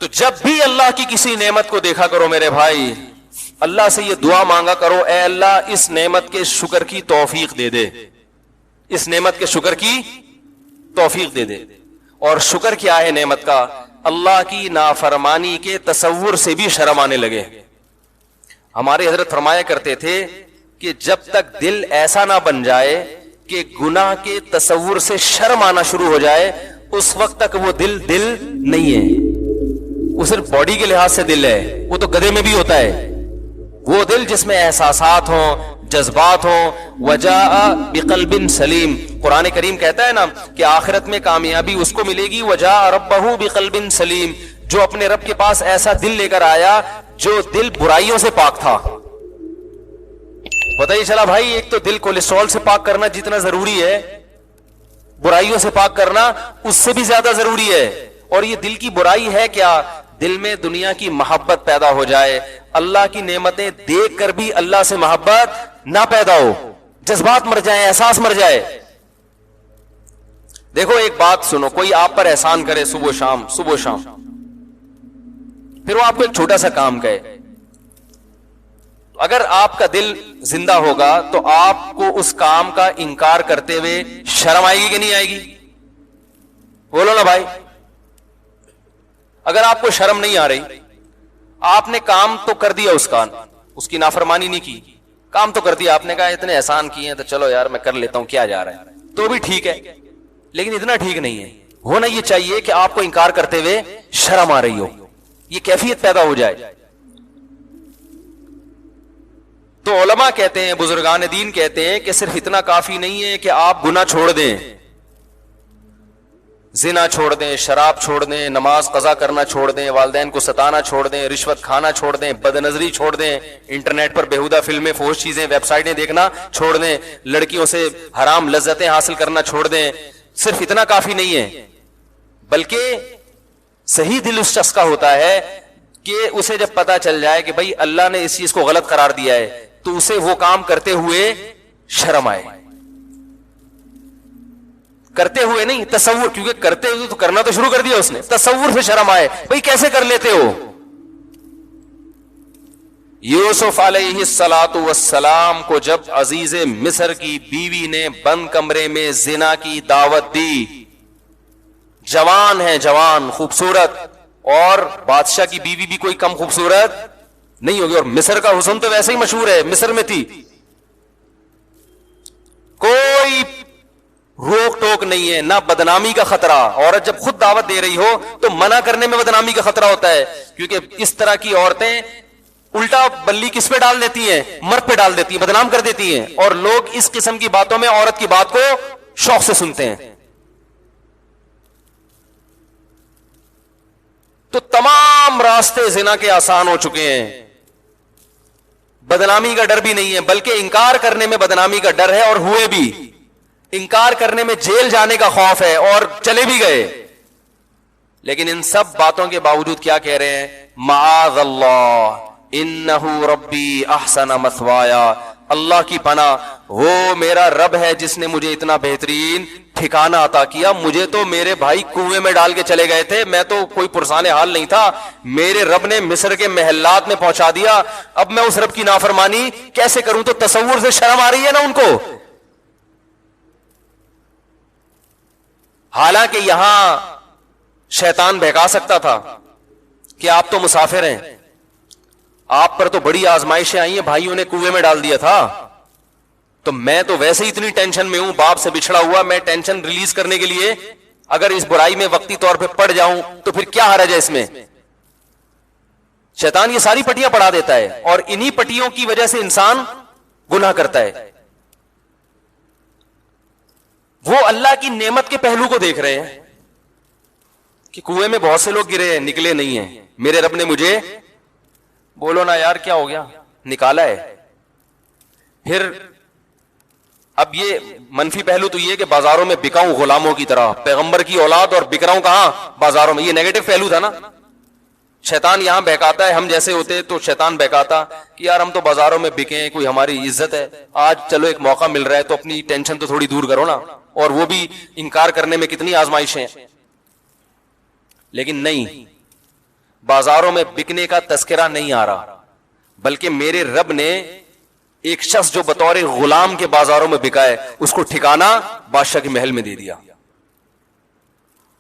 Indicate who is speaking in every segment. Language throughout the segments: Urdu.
Speaker 1: تو جب بھی اللہ کی کسی نعمت کو دیکھا کرو میرے بھائی، اللہ سے یہ دعا مانگا کرو، اے اللہ اس نعمت کے شکر کی توفیق دے دے، اس نعمت کے شکر کی توفیق دے دے۔ اور شکر کیا ہے نعمت کا؟ اللہ کی نافرمانی کے تصور سے بھی شرم آنے لگے۔ ہمارے حضرت فرمایا کرتے تھے کہ جب تک دل ایسا نہ بن جائے کہ گناہ کے تصور سے شرم آنا شروع ہو جائے، اس وقت تک وہ دل نہیں ہے۔ وہ صرف باڈی کے لحاظ سے دل ہے، وہ تو گدھے میں بھی ہوتا ہے۔ وہ دل جس میں احساسات ہوں، جذبات ہوں، وجاء بقلب سلیم، قرآن کریم کہتا ہے نا کہ آخرت میں کامیابی اس کو ملے گی، وجاء ربہ بقلب سلیم، جو اپنے رب کے پاس ایسا دل لے کر آیا جو دل برائیوں سے پاک تھا۔ پتہ ہی چلا بھائی، ایک تو دل کولیسٹرول سے پاک کرنا جتنا ضروری ہے، برائیوں سے پاک کرنا اس سے بھی زیادہ ضروری ہے۔ اور یہ دل کی برائی ہے کیا؟ دل میں دنیا کی محبت پیدا ہو جائے، اللہ کی نعمتیں دیکھ کر بھی اللہ سے محبت نہ پیدا ہو، جذبات مر جائیں، احساس مر جائے۔ دیکھو ایک بات سنو، کوئی آپ پر احسان کرے صبح شام، پھر وہ آپ کو ایک چھوٹا سا کام کہے، اگر آپ کا دل زندہ ہوگا تو آپ کو اس کام کا انکار کرتے ہوئے شرم آئے گی کہ نہیں آئے گی؟ بولو نا بھائی۔ اگر آپ کو شرم نہیں آ رہی، آپ نے کام تو کر دیا، اس کی نافرمانی نہیں کی، کام تو کر دیا، آپ نے کہا اتنے احسان کیے ہیں تو چلو یار میں کر لیتا ہوں، کیا جا رہا ہے، تو بھی ٹھیک ہے، لیکن اتنا ٹھیک نہیں ہے۔ ہونا یہ چاہیے کہ آپ کو انکار کرتے ہوئے شرم آ رہی ہو، یہ کیفیت پیدا ہو جائے۔ تو علماء کہتے ہیں، بزرگان دین کہتے ہیں کہ صرف اتنا کافی نہیں ہے کہ آپ گناہ چھوڑ دیں، زنا چھوڑ دیں، شراب چھوڑ دیں، نماز قضا کرنا چھوڑ دیں، والدین کو ستانا چھوڑ دیں، رشوت کھانا چھوڑ دیں، بد نظری چھوڑ دیں، انٹرنیٹ پر بیہودہ فلمیں، فحش چیزیں، ویب سائٹیں دیکھنا چھوڑ دیں، لڑکیوں سے حرام لذتیں حاصل کرنا چھوڑ دیں۔ صرف اتنا کافی نہیں ہے، بلکہ صحیح دل اس شخص کا ہوتا ہے کہ اسے جب پتا چل جائے کہ بھائی اللہ نے اس چیز کو غلط قرار دیا ہے تو اسے وہ کام کرتے ہوئے شرم آئے، کرتے ہوئے نہیں، تصور، کیونکہ کرتے ہوئے تو کرنا تو شروع کر دیا اس نے، تصور سے شرم آئے، بھئی کیسے کر لیتے ہو؟ یوسف علیہ السلام کو جب عزیز مصر کی بیوی نے بند کمرے میں زنا کی دعوت دی، جوان ہے، جوان خوبصورت، اور بادشاہ کی بیوی بھی کوئی کم خوبصورت نہیں ہوگی، اور مصر کا حسن تو ویسے ہی مشہور ہے، مصر میں تھی، کوئی روک ٹوک نہیں ہے، نہ بدنامی کا خطرہ۔ عورت جب خود دعوت دے رہی ہو تو منع کرنے میں بدنامی کا خطرہ ہوتا ہے، کیونکہ اس طرح کی عورتیں الٹا بلی کس پہ ڈال دیتی ہیں؟ مرد پہ ڈال دیتی ہیں، بدنام کر دیتی ہیں، اور لوگ اس قسم کی باتوں میں عورت کی بات کو شوق سے سنتے ہیں۔ تو تمام راستے زنا کے آسان ہو چکے ہیں، بدنامی کا ڈر بھی نہیں ہے، بلکہ انکار کرنے میں بدنامی کا ڈر ہے، اور ہوئے بھی، انکار کرنے میں جیل جانے کا خوف ہے، اور چلے بھی گئے۔ لیکن ان سب باتوں کے باوجود کیا کہہ رہے ہیں؟ معاذ اللہ انہ ربی احسن مثوایا، اللہ کی پناہ، وہ میرا رب ہے جس نے مجھے اتنا بہترین ٹھکانہ عطا کیا۔ مجھے تو میرے بھائی کنویں میں ڈال کے چلے گئے تھے، میں تو کوئی پرسان حال نہیں تھا، میرے رب نے مصر کے محلات میں پہنچا دیا، اب میں اس رب کی نافرمانی کیسے کروں؟ تو تصور سے شرم آ رہی ہے نا ان کو۔ حالانکہ یہاں شیطان بہکا سکتا تھا کہ آپ تو مسافر ہیں، آپ پر تو بڑی آزمائشیں آئی ہیں، بھائیوں نے کنویں میں ڈال دیا تھا، تو میں تو ویسے ہی اتنی ٹینشن میں ہوں، باپ سے بچھڑا ہوا، میں ٹینشن ریلیز کرنے کے لیے اگر اس برائی میں وقتی طور پہ پڑ جاؤں تو پھر کیا حرج ہے اس میں؟ شیطان یہ ساری پٹیاں پڑھا دیتا ہے، اور انہی پٹیوں کی وجہ سے انسان گناہ کرتا ہے۔ وہ اللہ کی نعمت کے پہلو کو دیکھ رہے ہیں کہ کنویں میں بہت سے لوگ گرے ہیں، نکلے نہیں ہیں، میرے رب نے مجھے، بولو نا یار کیا ہو گیا، نکالا ہے۔ پھر اب یہ منفی پہلو تو یہ کہ بازاروں میں بکاؤں غلاموں کی طرح، پیغمبر کی اولاد اور بک رہا ہوں کہاں؟ بازاروں میں، یہ نیگیٹو پہلو تھا نا۔ شیطان یہاں بہکاتا ہے، ہم جیسے ہوتے تو شیطان بہکاتا کہ یار ہم تو بازاروں میں بکیں، کوئی ہماری عزت ہے، آج چلو ایک موقع مل رہا ہے تو اپنی ٹینشن تو تھوڑی دور کرو نا، اور وہ بھی انکار کرنے میں کتنی آزمائشیں ہیں۔ لیکن نہیں، بازاروں میں بکنے کا تذکرہ نہیں آ رہا، بلکہ میرے رب نے ایک شخص جو بطور غلام کے بازاروں میں بکا ہے اس کو ٹھکانہ بادشاہ کے محل میں دے دیا.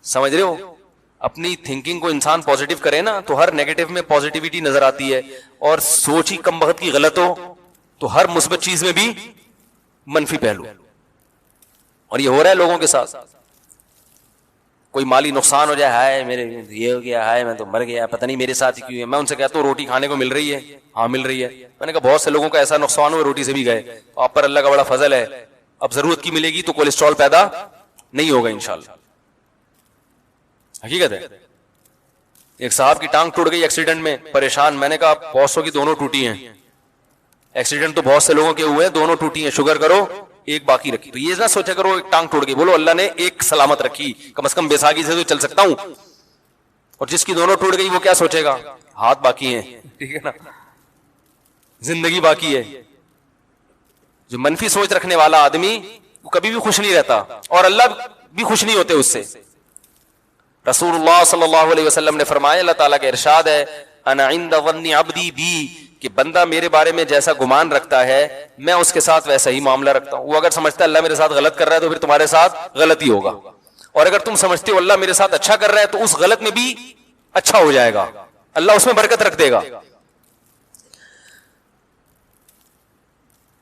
Speaker 1: سمجھ رہے ہو؟ اپنی تھنکنگ کو انسان پازیٹیو کرے نا تو ہر نیگیٹو میں پازیٹیوٹی نظر آتی ہے، اور سوچ ہی کم وقت کی غلط ہو تو ہر مثبت چیز میں بھی منفی پہلو. اور یہ ہو رہا ہے لوگوں کے ساتھ. کوئی مالی نقصان ہو جائے، ہائے میرے یہ ہو گیا، ہائے میں تو مر گیا، پتہ نہیں میرے ساتھ کیوں ہے. میں ان سے کہتا ہوں روٹی کھانے کو مل رہی ہے؟ ہاں مل رہی ہے. میں نے کہا بہت سے لوگوں کا ایسا نقصان ہوا روٹی سے بھی گئے، آپ پر اللہ کا بڑا فضل ہے، اب ضرورت کی ملے گی تو کولیسٹرول پیدا نہیں ہوگا انشاءاللہ. حقیقت ہے. ایک صاحب کی ٹانگ ٹوٹ گئی ایکسیڈنٹ میں، پریشان. میں نے کہا بہت سو کی دونوں ٹوٹی ہیں، ایکسیڈنٹ تو بہت سے لوگوں کے ہوئے ہیں، دونوں ٹوٹی ہیں، شکر کرو ایک باقی رکھی. تو یہ نہ سوچا کرو ایک ٹانگ ٹوٹ گئی، بولو اللہ نے ایک سلامت رکھی، کم از کم بیساگی سے تو چل سکتا ہوں. اور جس کی دونوں ٹوٹ گئی وہ کیا سوچے گا؟ ہاتھ باقی ہیں، ٹھیک ہے نا، زندگی باقی ہے. جو منفی سوچ رکھنے والا آدمی وہ کبھی بھی خوش نہیں رہتا، اور اللہ بھی خوش نہیں ہوتے اس سے. رسول اللہ صلی اللہ علیہ وسلم نے فرمایا، اللہ تعالیٰ کا ارشاد ہے، انا عند ظن عبدی بی، کہ بندہ میرے بارے میں جیسا گمان رکھتا ہے میں اس کے ساتھ ویسا ہی معاملہ رکھتا ہوں. وہ اگر سمجھتا ہے اللہ میرے ساتھ غلط کر رہا ہے تو پھر تمہارے ساتھ غلط ہی ہوگا، اور اگر تم سمجھتے ہو اللہ میرے ساتھ اچھا کر رہا ہے تو اس غلط میں بھی اچھا ہو جائے گا، اللہ اس میں برکت رکھ دے گا.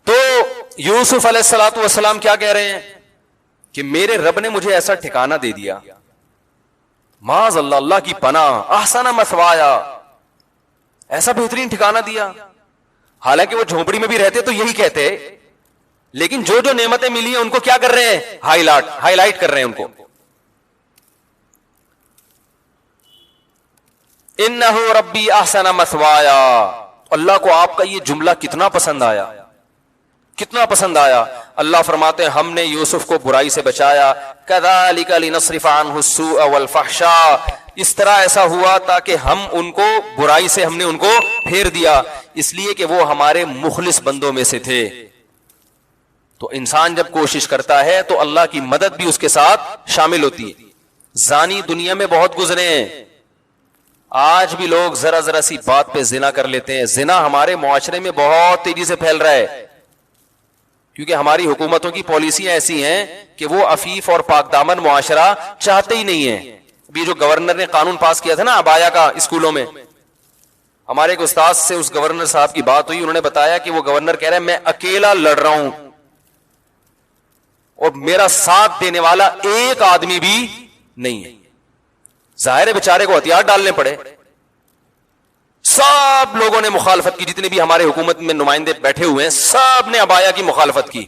Speaker 1: تو یوسف علیہ الصلوۃ والسلام کیا کہہ رہے ہیں کہ میرے رب نے مجھے ایسا ٹھکانہ دے دیا، معاذ اللہ، اللہ کی پناہ، احسن مثوایا، ایسا بہترین ٹھکانہ دیا. حالانکہ وہ جھونپڑی میں بھی رہتے تو یہی کہتے، لیکن جو جو نعمتیں ملی ہیں ان کو کیا کر رہے ہیں؟ ہائی لائٹ کر رہے ہیں ان کو. انہ ربی احسن مثوایا. اللہ کو آپ کا یہ جملہ کتنا پسند آیا، کتنا پسند آیا. اللہ فرماتے ہیں ہم نے یوسف کو برائی سے بچایا، کذالک لنصرف عنہ السوء والفحشاء، اس طرح ایسا ہوا تاکہ ہم ان کو برائی سے ہم نے ان کو پھیر دیا، اس لیے کہ وہ ہمارے مخلص بندوں میں سے تھے. تو انسان جب کوشش کرتا ہے تو اللہ کی مدد بھی اس کے ساتھ شامل ہوتی ہے. زانی دنیا میں بہت گزرے ہیں، آج بھی لوگ ذرا ذرا سی بات پہ زنا کر لیتے ہیں. زنا ہمارے معاشرے میں بہت تیزی سے پھیل رہا ہے، کیونکہ ہماری حکومتوں کی پالیسیاں ایسی ہیں کہ وہ عفیف اور پاک دامن معاشرہ چاہتے ہی نہیں ہیں. ابھی جو گورنر نے قانون پاس کیا تھا نا ابایا کا اسکولوں میں، ہمارے ایک استاد سے اس گورنر صاحب کی بات ہوئی، انہوں نے بتایا کہ وہ گورنر کہہ رہے ہیں میں اکیلا لڑ رہا ہوں اور میرا ساتھ دینے والا ایک آدمی بھی نہیں ہے. ظاہر ہے بیچارے کو ہتھیار ڈالنے پڑے. سب لوگوں نے مخالفت کی، جتنے بھی ہمارے حکومت میں نمائندے بیٹھے ہوئے ہیں سب نے ابایا کی مخالفت کی.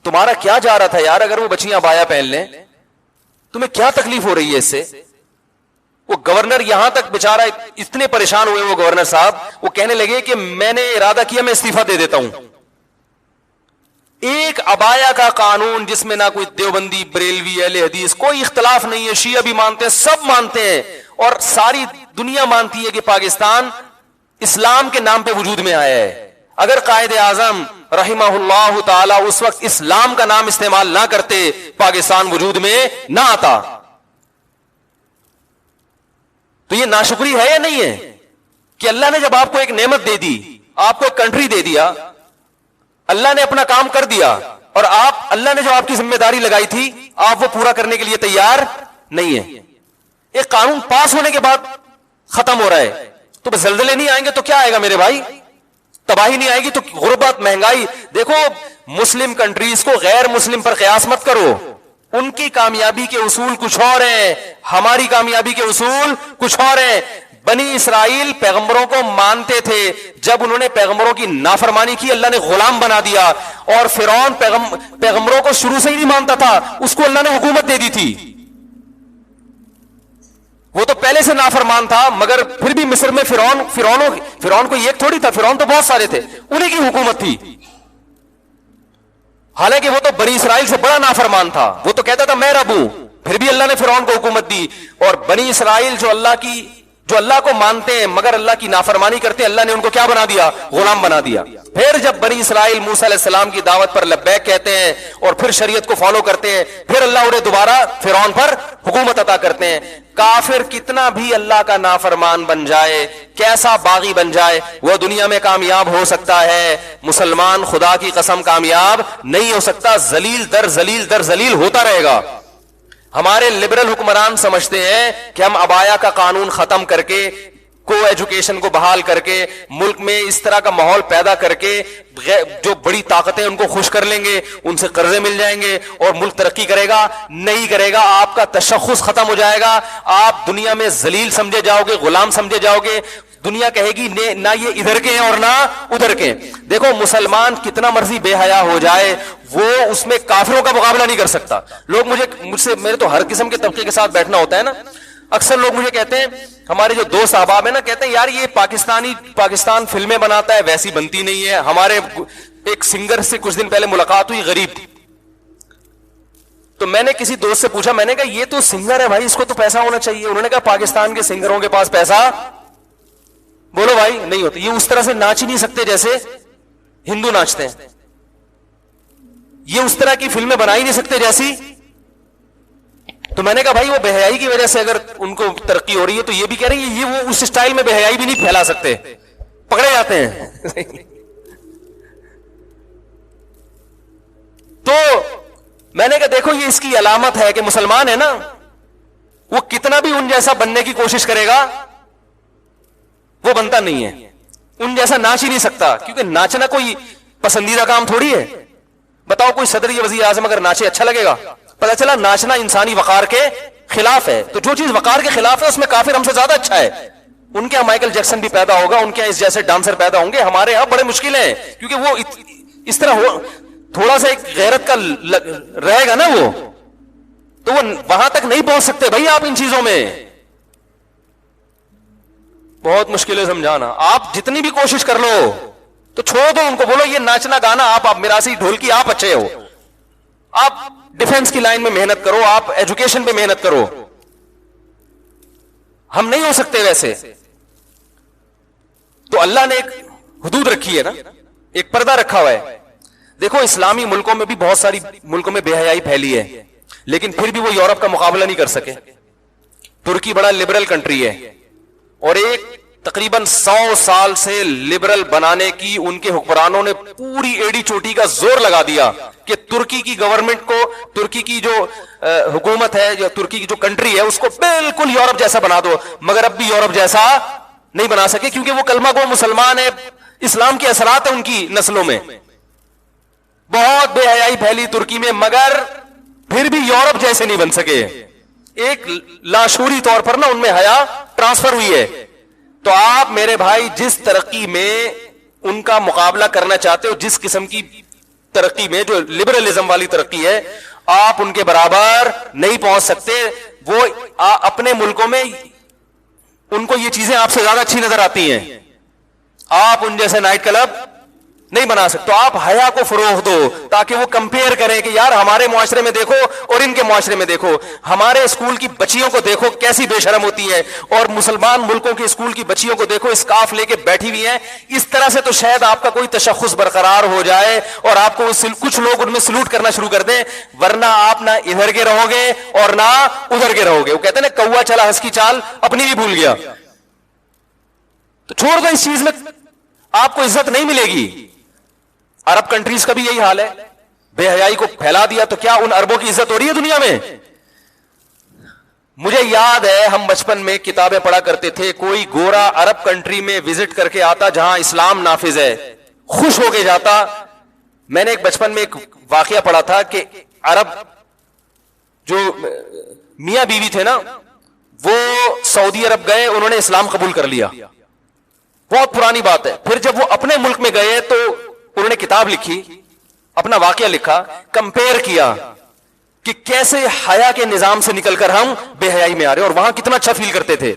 Speaker 1: تمہارا کیا جا رہا تھا یار، اگر وہ بچیاں ابایا پہن لیں تمہیں کیا تکلیف ہو رہی ہے اس سے؟ وہ گورنر یہاں تک بیچارہ اتنے پریشان ہوئے، وہ گورنر صاحب وہ کہنے لگے کہ میں نے ارادہ کیا میں استعفیٰ دے دیتا ہوں. ایک ابایا کا قانون جس میں نہ کوئی دیوبندی، بریلوی، اہل حدیث کوئی اختلاف نہیں ہے، شیعہ بھی مانتے ہیں، سب مانتے ہیں، اور ساری دنیا مانتی ہے کہ پاکستان اسلام کے نام پہ وجود میں آیا ہے. اگر قائد اعظم رحمہ اللہ تعالی اس وقت اسلام کا نام استعمال نہ کرتے پاکستان وجود میں نہ آتا. تو یہ ناشکری ہے یا نہیں ہے کہ اللہ نے جب آپ کو ایک نعمت دے دی، آپ کو ایک کنٹری دے دیا، اللہ نے اپنا کام کر دیا، اور آپ اللہ نے جو آپ کی ذمہ داری لگائی تھی آپ وہ پورا کرنے کے لیے تیار نہیں ہے. ایک قانون پاس ہونے کے بعد ختم ہو رہا ہے تو زلزلے نہیں آئیں گے تو کیا آئے گا میرے بھائی؟ تباہی نہیں آئے گی تو غربت، مہنگائی. دیکھو مسلم کنٹریز کو غیر مسلم پر قیاس مت کرو، ان کی کامیابی کے اصول کچھ اور ہیں، ہماری کامیابی کے اصول کچھ اور ہیں. بنی اسرائیل پیغمبروں کو مانتے تھے، جب انہوں نے پیغمبروں کی نافرمانی کی اللہ نے غلام بنا دیا. اور فرعون پیغمبروں کو شروع سے ہی نہیں مانتا تھا، اس کو اللہ نے حکومت دے دی تھی. وہ تو پہلے سے نافرمان تھا، مگر پھر بھی مصر میں فرعون کو ایک تھوڑی تھا، فرعون تو بہت سارے تھے، انہیں کی حکومت تھی. حالانکہ وہ تو بنی اسرائیل سے بڑا نافرمان تھا، وہ تو کہتا تھا میں رب ہوں، پھر بھی اللہ نے فرعون کو حکومت دی. اور بنی اسرائیل جو اللہ کی جو اللہ کو مانتے ہیں مگر اللہ کی نافرمانی کرتے ہیں, اللہ نے ان کو کیا بنا دیا؟ غلام بنا دیا. پھر جب بنی اسرائیل موسیٰ علیہ السلام کی دعوت پر لبیک کہتے ہیں اور پھر شریعت کو فالو کرتے ہیں, پھر اللہ انہیں دوبارہ فرعون پر حکومت عطا کرتے ہیں. کافر کتنا بھی اللہ کا نافرمان بن جائے, کیسا باغی بن جائے, وہ دنیا میں کامیاب ہو سکتا ہے, مسلمان خدا کی قسم کامیاب نہیں ہو سکتا. ذلیل در ذلیل در ذلیل ہوتا رہے گا. ہمارے لبرل حکمران سمجھتے ہیں کہ ہم ابایا کا قانون ختم کر کے, کو ایجوکیشن کو بحال کر کے, ملک میں اس طرح کا ماحول پیدا کر کے جو بڑی طاقتیں ان کو خوش کر لیں گے, ان سے قرضے مل جائیں گے اور ملک ترقی کرے گا. نہیں کرے گا. آپ کا تشخص ختم ہو جائے گا. آپ دنیا میں ذلیل سمجھے جاؤ گے, غلام سمجھے جاؤ گے. دنیا کہے گی نہ یہ ادھر کے ہیں اور نہ ادھر کے. دیکھو مسلمان کتنا مرضی بے حیا ہو جائے, وہ اس میں کافروں کا مقابلہ نہیں کر سکتا. لوگ مجھ سے میرے تو ہر قسم کے طبقے کے ساتھ بیٹھنا ہوتا ہے نا. اکثر لوگ مجھے کہتے ہیں, ہمارے جو دوست احباب ہیں نا, کہتے ہیں یار یہ پاکستان فلمیں بناتا ہے, ویسی بنتی نہیں ہے. ہمارے ایک سنگر سے کچھ دن پہلے ملاقات ہوئی, غریب, تو میں نے کسی دوست سے پوچھا, میں نے کہا یہ تو سنگر ہے بھائی, اس کو تو پیسہ ہونا چاہیے. انہوں نے کہا پاکستان کے سنگروں کے پاس پیسہ, بولو بھائی, نہیں ہوتا. یہ اس طرح سے ناچ ہی نہیں سکتے جیسے ہندو ناچتے ہیں. یہ اس طرح کی فلمیں بنا ہی نہیں سکتے جیسی. تو میں نے کہا بھائی وہ بے حیائی کی وجہ سے اگر ان کو ترقی ہو رہی ہے تو یہ بھی کہہ رہے ہیں یہ وہ اس سٹائل میں بے حیائی بھی نہیں پھیلا سکتے, پکڑے جاتے ہیں. تو میں نے کہا دیکھو یہ اس کی علامت ہے کہ مسلمان ہے نا, وہ کتنا بھی ان جیسا بننے کی کوشش کرے گا وہ بنتا نہیں ہے. ان جیسا ناچ ہی نہیں سکتا, کیونکہ ناچنا کوئی پسندیدہ کام تھوڑی ہے. بتاؤ کوئی صدر یا وزیر اعظم اگر ناچے اچھا لگے گا؟ پتہ چلا ناچنا انسانی وقار کے خلاف ہے. تو جو چیز وقار کے خلاف ہے اس میں کافر ہم سے زیادہ اچھا ہے. ان کے یہاں مائیکل جیکسن بھی پیدا ہوگا, ان کے یہاں اس جیسے ڈانسر پیدا ہوں گے, ہمارے یہاں بڑے مشکل ہیں, کیونکہ وہ اس طرح تھوڑا سا ایک غیرت کا رہے گا نا وہ, تو وہ وہاں تک نہیں پہنچ سکتے بھائی آپ ان چیزوں میں. بہت مشکل ہے سمجھانا. آپ جتنی بھی کوشش کر لو تو چھوڑ دو ان کو, بولو یہ ناچنا گانا آپ میراثی ڈھولکی آپ اچھے ہو, آپ ڈیفنس کی لائن میں محنت کرو, آپ ایجوکیشن پہ محنت کرو. ہم نہیں ہو سکتے ویسے. تو اللہ نے ایک حدود رکھی ہے نا, ایک پردہ رکھا ہوا ہے. دیکھو اسلامی ملکوں میں بھی بہت ساری ملکوں میں بے حیائی پھیلی ہے, لیکن پھر بھی وہ یورپ کا مقابلہ نہیں کر سکے. ترکی بڑا لبرل کنٹری ہے, اور ایک تقریباً 100 سال سے لبرل بنانے کی ان کے حکمرانوں نے پوری ایڑی چوٹی کا زور لگا دیا کہ ترکی کی گورنمنٹ کو, ترکی کی جو حکومت ہے, جو ترکی کی جو کنٹری ہے, اس کو بالکل یورپ جیسا بنا دو. مگر اب بھی یورپ جیسا نہیں بنا سکے, کیونکہ وہ کلمہ گو مسلمان ہے, اسلام کے اثرات ہیں ان کی نسلوں میں. بہت بے حیائی پھیلی ترکی میں, مگر پھر بھی یورپ جیسے نہیں بن سکے. ایک لاشعوری طور پر نا ان میں حیا ٹرانسفر ہوئی ہے. تو آپ میرے بھائی جس ترقی میں ان کا مقابلہ کرنا چاہتے ہو, جس قسم کی ترقی میں جو لبرلزم والی ترقی ہے, آپ ان کے برابر نہیں پہنچ سکتے. وہ اپنے ملکوں میں ان کو یہ چیزیں آپ سے زیادہ اچھی نظر آتی ہیں, آپ ان جیسے نائٹ کلب نہیں بنا سکتے. تو آپ حیا کو فروغ دو تاکہ وہ کمپیئر کریں کہ یار ہمارے معاشرے میں دیکھو اور ان کے معاشرے میں دیکھو, ہمارے اسکول کی بچیوں کو دیکھو کیسی بے شرم ہوتی ہے, اور مسلمان ملکوں کے اسکول کی بچیوں کو دیکھو اسکارف لے کے بیٹھی ہوئی ہیں. اس طرح سے تو شاید آپ کا کوئی تشخص برقرار ہو جائے اور آپ کو کچھ لوگ ان میں سلوٹ کرنا شروع کر دیں, ورنہ آپ نہ ادھر کے رہو گے اور نہ ادھر کے رہو گے. وہ کہتے ہیں نا کوا چلا ہنس کی چال اپنی بھی بھول گیا. تو چھوڑ دو اس چیز میں, آپ کو عزت نہیں ملے گی. عرب کنٹریز کا بھی یہی حال ہے, بے حیائی کو پھیلا دیا تو کیا ان عربوں کی عزت ہو رہی ہے دنیا میں؟ مجھے یاد ہے ہم بچپن میں کتابیں پڑھا کرتے تھے, کوئی گورا عرب کنٹری میں وزٹ کر کے آتا جہاں اسلام نافذ ہے, خوش ہو کے جاتا. میں نے ایک بچپن میں ایک واقعہ پڑھا تھا کہ عرب جو میاں بیوی تھے نا, وہ سعودی عرب گئے, انہوں نے اسلام قبول کر لیا, بہت پرانی بات ہے. پھر جب وہ اپنے ملک میں گئے تو انہوں نے کتاب لکھی, اپنا واقعہ لکھا, کمپیئر کیا کہ کیسے حیا کے نظام سے نکل کر ہم بے حیائی میں آ رہے, اور وہاں کتنا اچھا فیل کرتے تھے.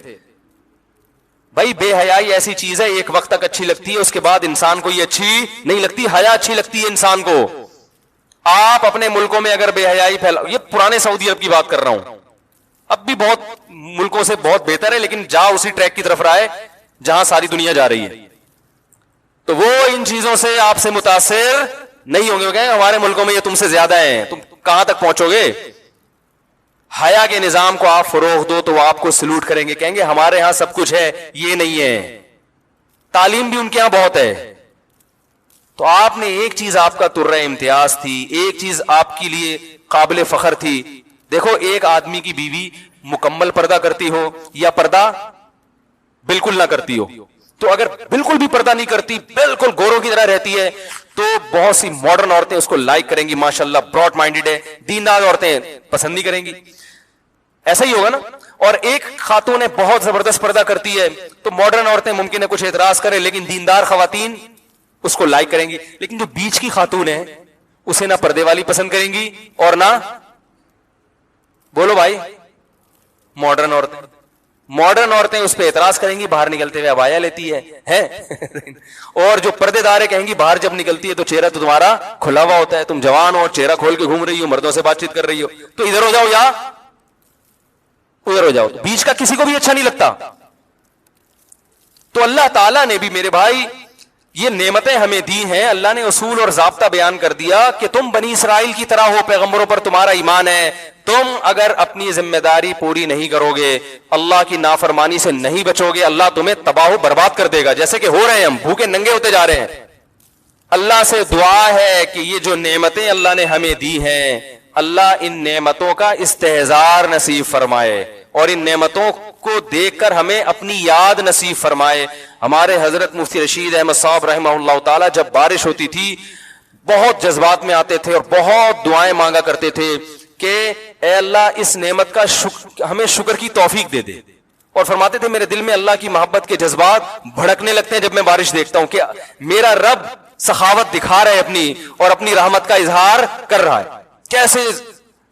Speaker 1: بھائی بے حیائی ایسی چیز ہے, ایک وقت تک اچھی لگتی ہے, اس کے بعد انسان کو یہ اچھی نہیں لگتی. حیا اچھی لگتی ہے انسان کو. آپ اپنے ملکوں میں اگر بے حیائی پھیلا, یہ پرانے سعودی عرب کی بات کر رہا ہوں, اب بھی بہت ملکوں سے بہت بہتر ہے، لیکن جا اسی ٹریک کی طرف رہا ہے جہاں ساری دنیا جا رہی ہے. تو وہ ان چیزوں سے آپ سے متاثر نہیں ہوں گے. وہ کہیں ہمارے ملکوں میں یہ تم سے زیادہ ہیں، تم کہاں تک پہنچو گے. حیا کے نظام کو آپ فروغ دو تو وہ آپ کو سلوٹ کریں گے، کہیں گے ہمارے ہاں سب کچھ ہے، یہ نہیں ہے. تعلیم بھی ان کے ہاں بہت ہے. تو آپ نے ایک چیز آپ کا ترہ امتیاز تھی، ایک چیز آپ کے لیے قابل فخر تھی. دیکھو ایک آدمی کی بیوی مکمل پردہ کرتی ہو یا پردہ بالکل نہ کرتی ہو، تو اگر بالکل بھی پردہ نہیں کرتی، بالکل گوروں کی طرح رہتی ہے، تو بہت سی ماڈرن عورتیں اس کو لائک کریں گی، ماشاءاللہ براڈ مائنڈیڈ ہے. دیندار عورتیں پسند نہیں کریں گی. ایسا ہی ہوگا نا. اور ایک خاتون بہت زبردست پردہ کرتی ہے تو ماڈرن عورتیں ممکن ہے کچھ اعتراض کریں، لیکن دیندار خواتین اس کو لائک کریں گی. لیکن جو بیچ کی خاتون ہے اسے نہ پردے والی پسند کریں گی اور نہ، بولو بھائی، ماڈرن عورتیں اس پہ اعتراض کریں گی. باہر نکلتے ہوئے عبایا لیتی ہے اور جو پردے دار ہے کہیں گی باہر جب نکلتی ہے تو چہرہ تو تمہارا کھلا ہوا ہوتا ہے، تم جوان ہو، چہرہ کھول کے گھوم رہی ہو، مردوں سے بات چیت کر رہی ہو، تو ادھر ہو جاؤ یا ادھر ہو جاؤ. تو بیچ کا کسی کو بھی اچھا نہیں لگتا. تو اللہ تعالیٰ نے بھی میرے بھائی یہ نعمتیں ہمیں دی ہیں. اللہ نے اصول اور ضابطہ بیان کر دیا کہ تم بنی اسرائیل کی طرح ہو، پیغمبروں پر تمہارا ایمان ہے. تم اگر اپنی ذمہ داری پوری نہیں کرو گے، اللہ کی نافرمانی سے نہیں بچو گے، اللہ تمہیں تباہ و برباد کر دے گا. جیسے کہ ہو رہے ہیں، ہم بھوکے ننگے ہوتے جا رہے ہیں. اللہ سے دعا ہے کہ یہ جو نعمتیں اللہ نے ہمیں دی ہیں، اللہ ان نعمتوں کا استحضار نصیب فرمائے اور ان نعمتوں کو دیکھ کر ہمیں اپنی یاد نصیب فرمائے. ہمارے حضرت مفتی رشید احمد صاحب رحمہ اللہ تعالی جب بارش ہوتی تھی بہت جذبات میں آتے تھے اور بہت دعائیں مانگا کرتے تھے کہ اے اللہ اس نعمت کا ہمیں شکر کی توفیق دے دے. اور فرماتے تھے میرے دل میں اللہ کی محبت کے جذبات بھڑکنے لگتے ہیں جب میں بارش دیکھتا ہوں کہ میرا رب سخاوت دکھا رہا ہے اپنی، اور اپنی رحمت کا اظہار کر رہا ہے. کیسے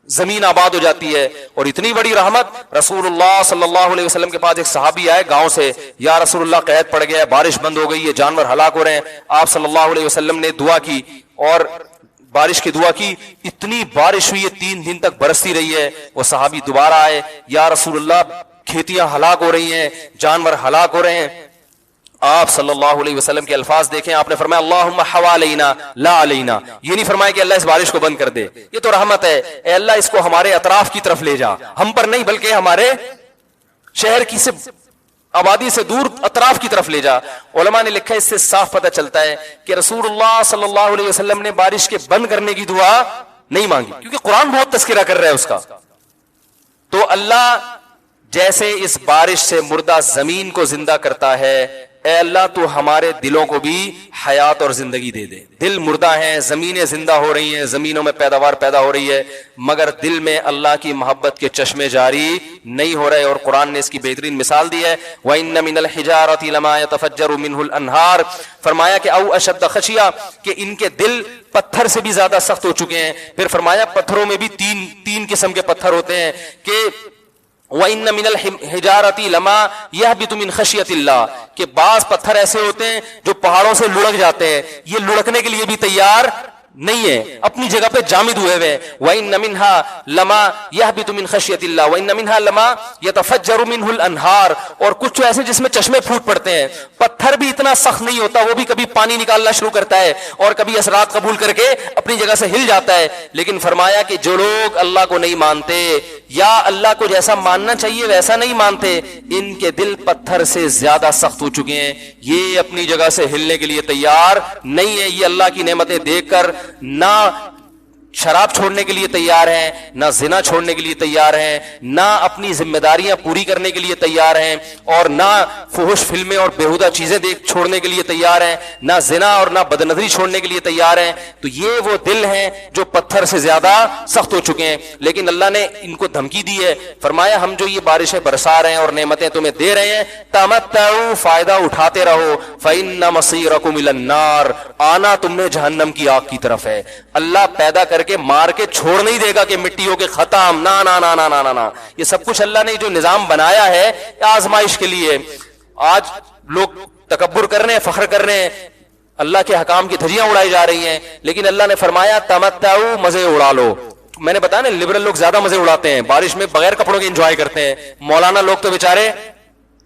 Speaker 1: زمین آباد ہو جاتی ہے. اور اتنی بڑی رحمت، رسول اللہ صلی اللہ علیہ وسلم کے پاس ایک صحابی آئے گاؤں سے، یا رسول اللہ قحط پڑ گیا ہے، بارش بند ہو گئی ہے، جانور ہلاک ہو رہے ہیں. آپ صلی اللہ علیہ وسلم نے دعا کی اور بارش کی دعا کی. اتنی بارش ہوئی ہے 3 دن تک برستی رہی ہے. وہ صحابی دوبارہ آئے، یا رسول اللہ کھیتیاں ہلاک ہو رہی ہیں، جانور ہلاک ہو رہے ہیں. آپ صلی اللہ علیہ وسلم کے الفاظ دیکھیں، آپ نے فرمایا اللہم حوالینا لا علینا. یہ نہیں فرمایا کہ اللہ اس بارش کو بند کر دے، یہ تو رحمت ہے، اے اللہ اس کو ہمارے اطراف کی طرف لے جا، ہم پر نہیں بلکہ ہمارے شہر کی سے آبادی سے دور اطراف کی طرف لے جا. علماء نے لکھا ہے اس سے صاف پتہ چلتا ہے کہ رسول اللہ صلی اللہ علیہ وسلم نے بارش کے بند کرنے کی دعا نہیں مانگی، کیونکہ قرآن بہت تذکرہ کر رہا ہے اس کا. تو اللہ جیسے اس بارش سے مردہ زمین کو زندہ کرتا ہے، اے اللہ تو ہمارے دلوں کو بھی حیات اور زندگی دے دے. دل مردہ ہیں، زمینیں زندہ ہو رہی ہیں، زمینوں میں پیداوار پیدا ہو رہی ہے، مگر دل میں اللہ کی محبت کے چشمے جاری نہیں ہو رہے. اور قرآن نے اس کی بہترین مثال دی ہے، وَإِنَّ مِنَ الْحِجَارَةِ لَمَا يَتَفَجَّرُ مِنْهُ الْأَنْهَارُ. فرمایا کہ او اشد خشیہ، کہ ان کے دل پتھر سے بھی زیادہ سخت ہو چکے ہیں. پھر فرمایا پتھروں میں بھی تین قسم کے پتھر ہوتے ہیں کہ وَإِنَّ مِنَ الْحِجَارَةِ لَمَا يَهْبِطُ مِنْ خَشْيَةِ اللَّهِ، کہ بعض پتھر ایسے ہوتے ہیں جو پہاڑوں سے لڑک جاتے ہیں، یہ لڑکنے کے لیے بھی تیار نہیں ہے، اپنی جگہ پہ جامد ہوئے ہوئے. وَإِنَّ مِنْهَا لَمَا يَهْبِطُ مِنْ خَشْيَةِ اللَّهِ وَإِنَّ مِنْهَا لَمَا يَتَفَجَّرُ مِنْهُ الْأَنْهَارُ. اور کچھ ایسے جس میں چشمے پھوٹ پڑتے ہیں. پتھر بھی اتنا سخت نہیں ہوتا، وہ بھی کبھی پانی نکالنا شروع کرتا ہے اور کبھی اثرات قبول کر کے اپنی جگہ سے ہل جاتا ہے. لیکن فرمایا کہ جو لوگ اللہ کو نہیں مانتے یا اللہ کو جیسا ماننا چاہیے ویسا نہیں مانتے، ان کے دل پتھر سے زیادہ سخت ہو چکے ہیں، یہ اپنی جگہ سے ہلنے کے لیے تیار نہیں ہے. یہ اللہ کی نعمتیں دیکھ کر نہ شراب چھوڑنے کے لیے تیار ہیں، نہ زنا چھوڑنے کے لیے تیار ہیں، نہ اپنی ذمہ داریاں پوری کرنے کے لیے تیار ہیں، اور نہ فحش فلمیں اور بیہودہ چیزیں چھوڑنے کے لیے تیار ہیں، نہ زنا اور نہ بدنظری چھوڑنے کے لیے تیار ہیں. تو یہ وہ دل ہیں جو پتھر سے زیادہ سخت ہو چکے ہیں. لیکن اللہ نے ان کو دھمکی دی ہے، فرمایا ہم جو یہ بارشیں برسا رہے ہیں اور نعمتیں تمہیں دے رہے ہیں، تمتعوا، فائدہ اٹھاتے رہو، فإن مصيركم إلى النار، آنا تم نے جہنم کی آگ کی طرف ہے. اللہ پیدا کر کے مار کے چھوڑ نہیں دے گا کہ مٹی ہو کے ختم، نا نا نا نا نا نا. یہ سب کچھ اللہ نے جو نظام بنایا ہے آزمائش کے لیے. آج لوگ تکبر کر رہے ہیں، فخر کر رہے ہیں، اللہ کے حکام کی دھجیاں اڑائی جا رہی ہیں، لیکن اللہ نے فرمایا تمتعوا، مزے اڑا لو. میں نے بتایا نا لبرل لوگ زیادہ مزے اڑاتے ہیں, بارش میں بغیر کپڑوں کے انجوائے کرتے ہیں, مولانا لوگ تو بیچارے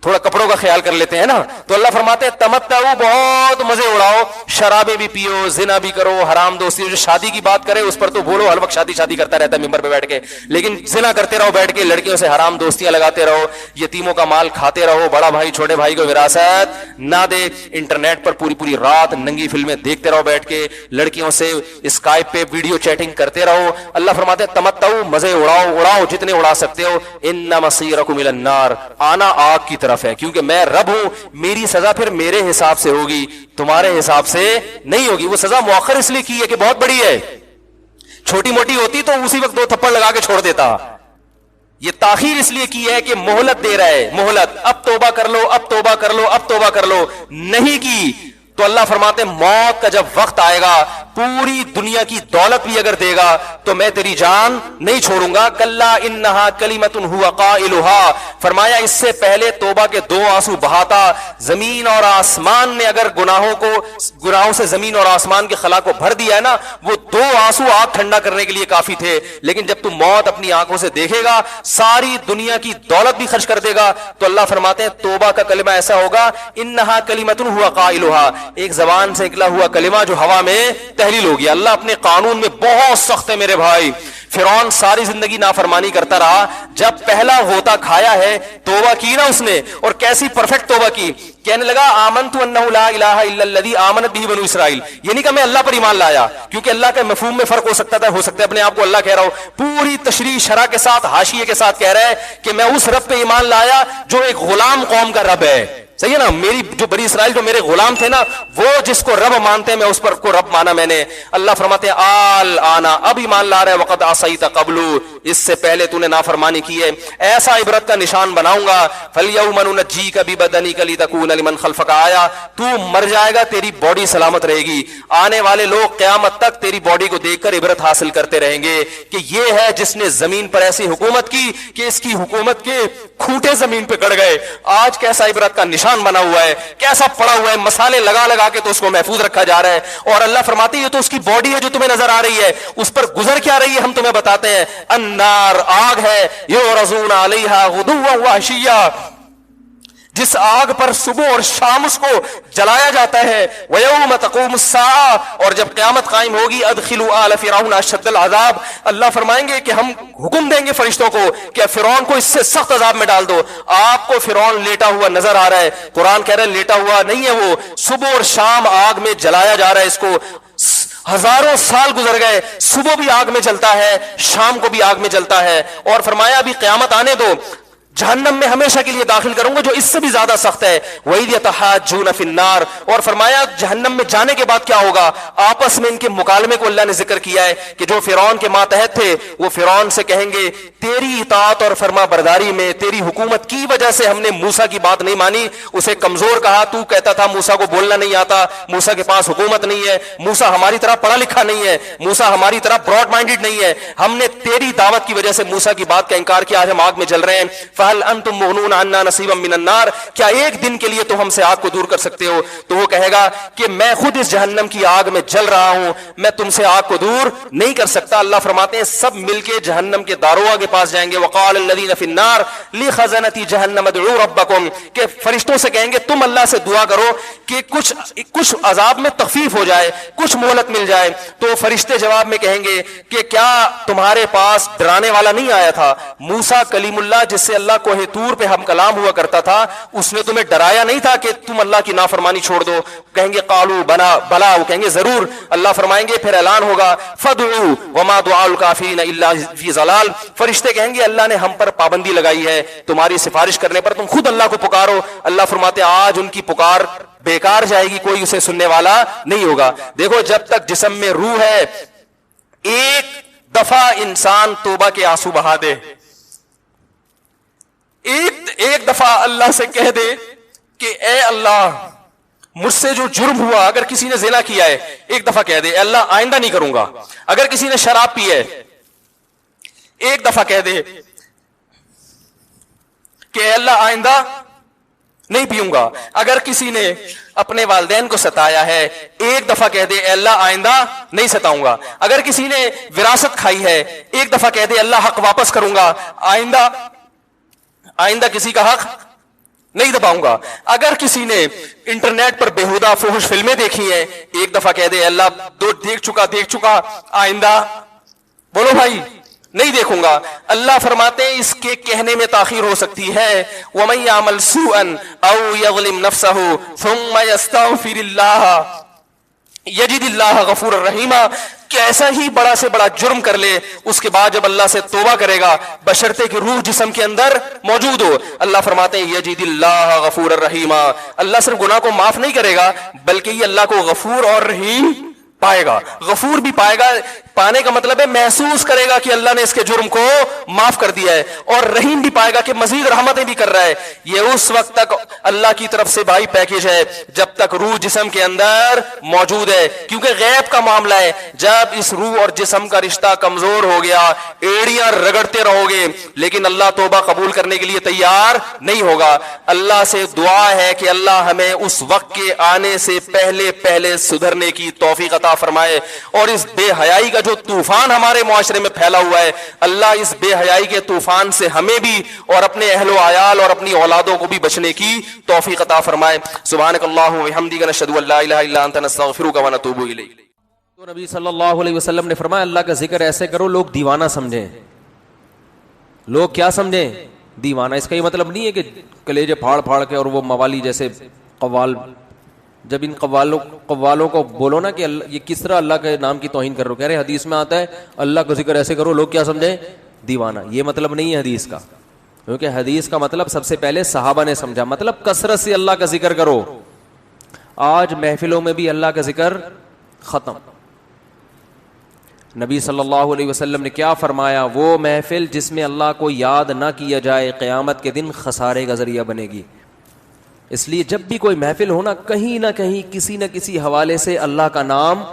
Speaker 1: تھوڑا کپڑوں کا خیال کر لیتے ہیں نا. تو اللہ فرماتے ہیں تمتعوا, بہت مزے اڑاؤ, شرابیں بھی پیو, زنا بھی کرو, حرام دوستی. جو شادی کی بات کرے اس پر تو بولو ہر وقت شادی شادی کرتا رہتا ہے ممبر پہ بیٹھ کے, لیکن زنا کرتے رہو بیٹھ کے, لڑکیوں سے حرام دوستیاں لگاتے رہو, یتیموں کا مال کھاتے رہو, بڑا بھائی چھوٹے بھائی کو وراثت نہ دے, انٹرنیٹ پر پوری پوری رات ننگی فلمیں دیکھتے رہو بیٹھ کے, لڑکیوں سے اسکائپ پہ ویڈیو چیٹنگ کرتے رہو. اللہ فرماتے ہیں تمتعوا, مزے اڑاؤ, اڑاؤ جتنے اڑا سکتے ہو. ان مصیرکم الی النار, آنا آگ کی طرف ہے, کیونکہ میں رب ہوں, میری سزا پھر میرے حساب سے ہوگی, تمہارے حساب سے نہیں ہوگی. وہ سزا مؤخر اس لیے کی ہے کہ بہت بڑی ہے, چھوٹی موٹی ہوتی تو اسی وقت 2 تھپڑ لگا کے چھوڑ دیتا. یہ تاخیر اس لیے کی ہے کہ مہلت دے رہا ہے, مہلت, اب توبہ کر لو, اب توبہ کر لو, اب توبہ کر لو. نہیں کی تو اللہ فرماتے ہیں موت کا جب وقت آئے گا, پوری دنیا کی دولت بھی اگر دے گا تو میں تیری جان نہیں چھوڑوں گا. کلا انہا کلمۃ ہوا قائلھا, فرمایا اس سے پہلے توبہ کے 2 آنسو بہاتا. زمین اور آسمان نے اگر گناہوں سے زمین اور آسمان کے خلا کو بھر دیا ہے نا, وہ 2 آنسو آگ ٹھنڈا کرنے کے لیے کافی تھے. لیکن جب تم موت اپنی آنکھوں سے دیکھے گا, ساری دنیا کی دولت بھی خرچ کر دے گا, تو اللہ فرماتے ہیں توبہ کا کلمہ ایسا ہوگا, انہا کلمۃ ہوا قائلھا, ایک زبان سے نکلا ہوا کلمہ جو ہوا میں تحلیل ہو گیا. اللہ اپنے قانون میں بہت سخت ہے میرے بھائی. فرعون ساری زندگی نافرمانی کرتا رہا, جب پہلا غوطہ کھایا ہے توبہ کی نا اس نے, اور کیسی پرفیکٹ توبہ کی. کہنے لگا آمنت انہ لا الہ الا الذی آمنت بہ بنو اسرائیل, یہ نہیں کہ میں اللہ پر ایمان لایا, کیونکہ اللہ کے مفہوم میں فرق ہو سکتا ہے اپنے آپ کو اللہ کہہ رہا ہو, پوری تشریح شرح کے ساتھ حاشیے کے ساتھ کہہ رہا ہے کہ میں اس رب پہ ایمان لایا جو ایک غلام قوم کا رب ہے. صحیح ہے نا, میری جو بنی اسرائیل جو میرے غلام تھے نا, وہ جس کو رب مانتے ہیں میں اس پر کو رب مانا میں نے. اللہ فرماتے ہیں آل آنا, اب ایمان لا رہے, وقد عصیت قبل, اس سے پہلے تو نے نافرمانی کی ہے. ایسا عبرت کا نشان بناؤں گا, فالیوم ننجیک ببدنک لتکون لمن خلفک آیا, تو مر جائے گا تیری باڈی سلامت رہے گی, آنے والے لوگ قیامت تک تیری باڈی کو دیکھ کر عبرت حاصل کرتے رہیں گے کہ یہ ہے جس نے زمین پر ایسی حکومت کی کہ اس کی حکومت کے کھوٹے زمین پہ گڑ گئے. آج کیسا عبرت کا نشان بنا ہوا ہے, کیسا پڑا ہوا ہے, مسالے لگا لگا کے تو اس کو محفوظ رکھا جا رہا ہے. اور اللہ فرماتے ہیں یہ تو اس کی باڈی ہے جو تمہیں نظر آ رہی ہے, اس پر گزر کیا رہی ہے ہم تمہیں بتاتے ہیں. النار, آگ ہے, یعرضون علیہا غدوا وعشیا, جس آگ پر صبح اور شام اس کو جلایا جاتا ہے. وَيَوْمَ تَقُومُ السَّاعَةُ, اور جب قیامت قائم ہوگی, ادخلوا آل فرعون اشد العذاب, اللہ فرمائیں گے کہ ہم حکم دیں گے فرشتوں کو کہ فرعون کو اس سے سخت عذاب میں ڈال دو. آپ کو فرعون لیٹا ہوا نظر آ رہا ہے, قرآن کہہ رہا ہے لیٹا ہوا نہیں ہے, وہ صبح اور شام آگ میں جلایا جا رہا ہے. اس کو ہزاروں سال گزر گئے, صبح بھی آگ میں جلتا ہے, شام کو بھی آگ میں جلتا ہے. اور فرمایا ابھی قیامت آنے دو, جہنم میں ہمیشہ کے لیے داخل کروں گا جو اس سے بھی زیادہ سخت ہے. وَإِذْ يَتَحَاجُّونَ فِي النَّارِ, اور فرمایا جہنم میں جانے کے بعد کیا ہوگا, آپس میں ان کے مکالمے کو اللہ نے ذکر کیا ہے کہ جو فرعون کے ماتحت تھے وہ فرعون سے کہیں گے تیری اطاعت اور فرما برداری میں, تیری حکومت کی وجہ سے ہم نے موسیٰ کی بات نہیں مانی, اسے کمزور کہا, تو کہتا تھا موسیٰ کو بولنا نہیں آتا, موسیٰ کے پاس حکومت نہیں ہے, موسیٰ ہماری طرح پڑھا لکھا نہیں ہے, موسیٰ ہماری طرح براڈ مائنڈڈ نہیں ہے, ہم نے تیری دعوت کی وجہ سے موسیٰ کی بات کا انکار کیا, آج ہم آگ میں جل رہے ہیں. فَهَلْ أَنْتُمْ مُغْنُونَ عَنَّا نَصِيبًا مِنَ النَّارِ, کیا ایک دن کے لیے تو ہم سے آگ کو دور کر سکتے ہو. تو وہ کہے گا کہ میں خود اس جہنم کی آگ میں جل رہا ہوں, میں تم سے آگ کو دور نہیں کر سکتا. اللہ فرماتے ہیں سب مل کے جہنم کے داروغ کے پاس جائیں گے. وقال الذين في النار لخزنة جهنم ادعوا ربكم, کہ فرشتوں سے کہیں گے تم اللہ سے دعا کرو کہ کچھ عذاب میں تخفیف ہو جائے, کچھ مہلت مل جائے. تو فرشتے جواب میں کہیں گے کہ کیا تمہارے پاس ڈرانے والا نہیں آیا تھا, موسیٰ کلیم اللہ جس سے اللہ کوہ طور پہ ہم کلام ہوا کرتا تھا, اس نے تمہیں ڈرایا نہیں تھا کہ تم اللہ کی نافرمانی چھوڑ دو. کہیں گے قالوا بلا, وہ کہیں گے ضرور. اللہ فرمائیں گے پھر اعلان ہوگا فدعوا وما دعاء الکافرین الا فی ضلال, فرشتے کہیں گے اللہ نے ہم پر پابندی لگائی ہے تمہاری سفارش کرنے پر, تم خود اللہ کو پکارو. اللہ فرماتے آج ان کی پکار بیکار جائے گی, کوئی اسے سننے والا نہیں ہوگا. دیکھو جب تک جسم میں روح ہے, ایک دفعہ انسان توبہ کے آنسو بہا دے, ایک دفعہ اللہ سے کہہ دے کہ اے اللہ مجھ سے جو جرم ہوا, اگر کسی نے زنا کیا ہے ایک دفعہ کہہ دے اے اللہ آئندہ نہیں کروں گا. اگر کسی نے شراب پی ہے ایک دفعہ کہہ دے کہ اے اللہ آئندہ نہیں پیوں گا. اگر کسی نے اپنے والدین کو ستایا ہے ایک دفعہ کہہ دے اے اللہ آئندہ نہیں ستاؤں گا. اگر کسی نے وراثت کھائی ہے ایک دفعہ کہہ دے اللہ حق واپس کروں گا, آئندہ کسی کا حق نہیں دباؤں گا. اگر کسی نے انٹرنیٹ پر بیہودہ فحش فلمیں دیکھی ہیں ایک دفعہ کہہ دے اللہ دیکھ چکا آئندہ بولو بھائی نہیں دیکھوں گا. اللہ فرماتے ہیں اس کے کہنے میں تاخیر ہو سکتی ہے. وَمَن يَعْمَلْ سُوءًا أَوْ يَظْلِمْ نَفْسَهُ ثُمَّ يَسْتَغْفِرِ اللَّهَ يَجِدِ اللَّهَ غَفُورًا رَحِيمًا. کیسا ہی بڑا سے بڑا جرم کر لے اس کے بعد جب اللہ سے توبہ کرے گا بشرطے کہ روح جسم کے اندر موجود ہو, اللہ فرماتے ہیں یجد اللہ غفور الرحیم. اللہ صرف گناہ کو معاف نہیں کرے گا بلکہ یہ اللہ کو غفور اور رحیم پائے گا. غفور بھی پائے گا, پانے کا مطلب ہے محسوس کرے گا کہ اللہ نے اس کے جرم کو معاف کر دیا ہے, اور رحیم بھی پائے گا کہ مزید رحمتیں بھی کر رہا ہے. یہ اس وقت تک اللہ کی طرف سے بھائی پیکیج ہے جب تک روح جسم کے اندر موجود ہے, کیونکہ غیب کا معاملہ ہے. جب اس روح اور جسم کا رشتہ کمزور ہو گیا ایڑیاں رگڑتے رہو گے لیکن اللہ توبہ قبول کرنے کے لیے تیار نہیں ہوگا. اللہ سے دعا ہے کہ اللہ ہمیں اس وقت کے آنے سے پہلے سدھرنے کی توفیق عطا فرمائے, اور اس بے حیائی کا جو طوفان ہمارے معاشرے میں پھیلا ہوا ہے اللہ اس بے حیائی کے طوفان سے ہمیں بھی اور اپنے اہل و عیال اور اپنی اولادوں کو بھی بچنے کی توفیق عطا فرمائے. سبحانک اللہم و بحمدک نشہد ان لا الہ الا انت نستغفرک و نتوب الیک. تو نبی صلی اللہ علیہ وسلم نے فرمایا اللہ کا ذکر ایسے کرو لوگ دیوانہ سمجھیں. لوگ کیا سمجھیں؟ دیوانہ. اس کا یہ مطلب نہیں ہے کہ کلیجے پھاڑ کے اور وہ موالی جیسے قوال, جب ان قوالوں کو بولو نا کہ یہ کس طرح اللہ کے نام کی توہین کر رہے ہو, کہہ رہے حدیث میں آتا ہے اللہ کا ذکر ایسے کرو لوگ کیا سمجھیں؟ دیوانہ. یہ مطلب نہیں ہے حدیث کا, کیونکہ حدیث کا مطلب سب سے پہلے صحابہ نے سمجھا, مطلب کثرت سے اللہ کا ذکر کرو. آج محفلوں میں بھی اللہ کا ذکر ختم. نبی صلی اللہ علیہ وسلم نے کیا فرمایا؟ وہ محفل جس میں اللہ کو یاد نہ کیا جائے قیامت کے دن خسارے کا ذریعہ بنے گی. اس لیے جب بھی کوئی محفل ہونا کہیں نہ کہیں کسی نہ کسی حوالے سے اللہ کا نام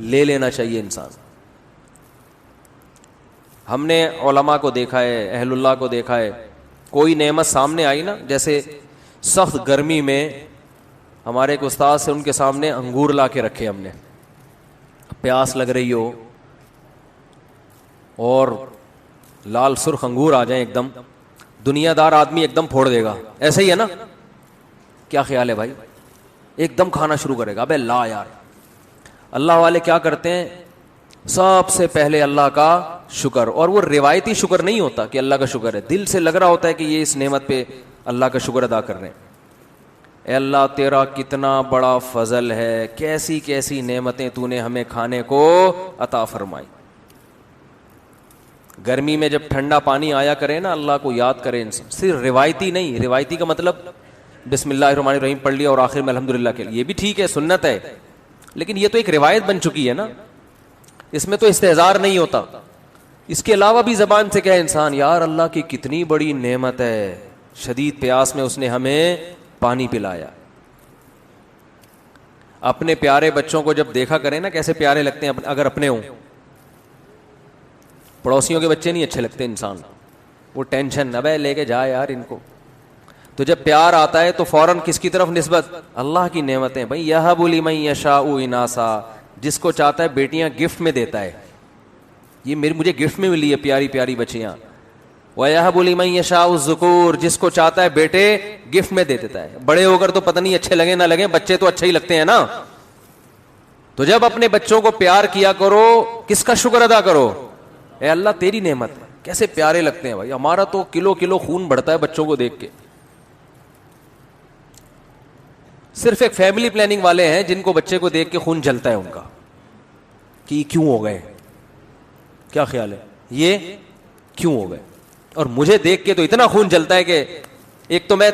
Speaker 1: لے لینا چاہیے انسان. ہم نے علماء کو دیکھا ہے, اہل اللہ کو دیکھا ہے, کوئی نعمت سامنے آئی نا, جیسے سخت گرمی میں ہمارے ایک استاد سے ان کے سامنے انگور لا کے رکھے ہم نے, پیاس لگ رہی ہو اور لال سرخ انگور آ جائیں ایک دم, دنیا دار آدمی ایک دم پھوڑ دے گا, ایسا ہی ہے نا؟ کیا خیال ہے بھائی؟ ایک دم کھانا شروع کرے گا. ابے لا یار. اللہ والے کیا کرتے ہیں؟ سب سے پہلے اللہ کا شکر, اور وہ روایتی شکر نہیں ہوتا کہ اللہ کا شکر ہے, دل سے لگ رہا ہوتا ہے کہ یہ اس نعمت پہ اللہ کا شکر ادا کر رہے ہیں. اے اللہ تیرا کتنا بڑا فضل ہے, کیسی کیسی نعمتیں تو نے ہمیں کھانے کو عطا فرمائی. گرمی میں جب ٹھنڈا پانی آیا کرے نا اللہ کو یاد کرے انسان, صرف روایتی نہیں. روایتی کا مطلب بسم اللہ الرحمن الرحیم پڑھ لیا اور آخر میں الحمدللہ کے لیے, یہ بھی ٹھیک ہے سنت ہے, لیکن یہ تو ایک روایت بن چکی ہے نا, اس میں تو استحضار نہیں ہوتا. اس کے علاوہ بھی زبان سے کہے انسان یار اللہ کی کتنی بڑی نعمت ہے, شدید پیاس میں اس نے ہمیں پانی پلایا. اپنے پیارے بچوں کو جب دیکھا کریں نا کیسے پیارے لگتے ہیں اگر اپنے ہوں, پڑوسیوں کے بچے نہیں اچھے لگتے انسان, وہ ٹینشن ابے لے کے جا یار ان کو. تو جب پیار آتا ہے تو فوراً کس کی طرف نسبت؟ اللہ کی نعمتیں. بھائی یہب لمن یشاء اناسا, جس کو چاہتا ہے بیٹیاں گفٹ میں دیتا ہے, یہ مجھے گفٹ میں ملی ہے پیاری پیاری بچیاں. وَيَهَبُ لِمَن يَشَاءُ الذُّكُورَ, جس کو چاہتا ہے بیٹے گفٹ میں دے دیتا ہے. بڑے ہو کر تو پتہ نہیں اچھے لگیں نہ لگیں, بچے تو اچھے ہی لگتے ہیں نا. تو جب اپنے بچوں کو پیار کیا کرو کس کا شکر ادا کرو؟ اے اللہ تیری نعمت, کیسے پیارے لگتے ہیں بھائی. ہمارا تو کلو کلو خون بڑھتا ہے بچوں کو دیکھ کے. صرف ایک فیملی پلاننگ والے ہیں جن کو بچے کو دیکھ کے خون جلتا ہے ان کا کہ کیوں ہو گئے. کیا خیال ہے یہ کیوں ہو گئے؟ اور مجھے دیکھ کے تو اتنا خون جلتا ہے کہ ایک تو میں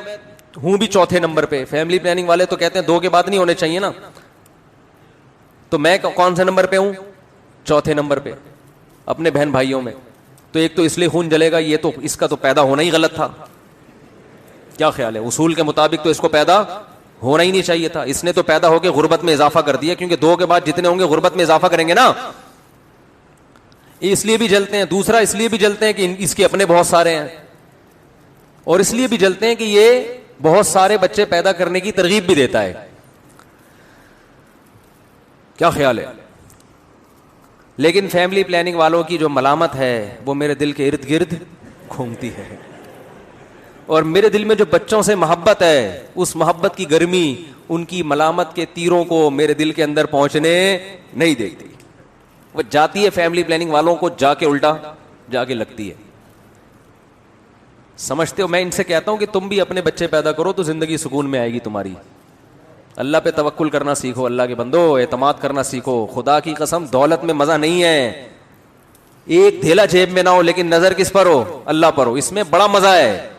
Speaker 1: ہوں بھی چوتھے نمبر پہ, فیملی پلاننگ والے تو کہتے ہیں 2 کے بعد نہیں ہونے چاہیے نا, تو میں کون سے نمبر پہ ہوں؟ چوتھے نمبر پہ اپنے بہن بھائیوں میں. تو ایک تو اس لیے خون جلے گا, یہ تو اس کا تو پیدا ہونا ہی غلط تھا. کیا خیال ہے؟ اصول کے مطابق تو اس کو پیدا ہونا ہی نہیں چاہیے تھا. اس نے تو پیدا ہو کے غربت میں اضافہ کر دیا, کیونکہ 2 کے بعد جتنے ہوں گے غربت میں اضافہ کریں گے نا. اس لیے بھی جلتے ہیں. دوسرا اس لیے بھی جلتے ہیں کہ اس کے اپنے بہت سارے ہیں, اور اس لیے بھی جلتے ہیں کہ یہ بہت سارے بچے پیدا کرنے کی ترغیب بھی دیتا ہے. کیا خیال ہے؟ لیکن فیملی پلاننگ والوں کی جو ملامت ہے وہ میرے دل کے ارد گرد گھومتی ہے, اور میرے دل میں جو بچوں سے محبت ہے اس محبت کی گرمی ان کی ملامت کے تیروں کو میرے دل کے اندر پہنچنے نہیں دیتی. وہ جاتی ہے فیملی پلاننگ والوں کو جا کے الٹا جا کے لگتی ہے. سمجھتے ہو؟ میں ان سے کہتا ہوں کہ تم بھی اپنے بچے پیدا کرو تو زندگی سکون میں آئے گی تمہاری. اللہ پہ توکل کرنا سیکھو, اللہ کے بندو اعتماد کرنا سیکھو. خدا کی قسم دولت میں مزہ نہیں ہے, ایک دھیلا جیب میں نہ ہو لیکن نظر کس پر ہو؟ اللہ پر ہو. اس میں بڑا مزہ ہے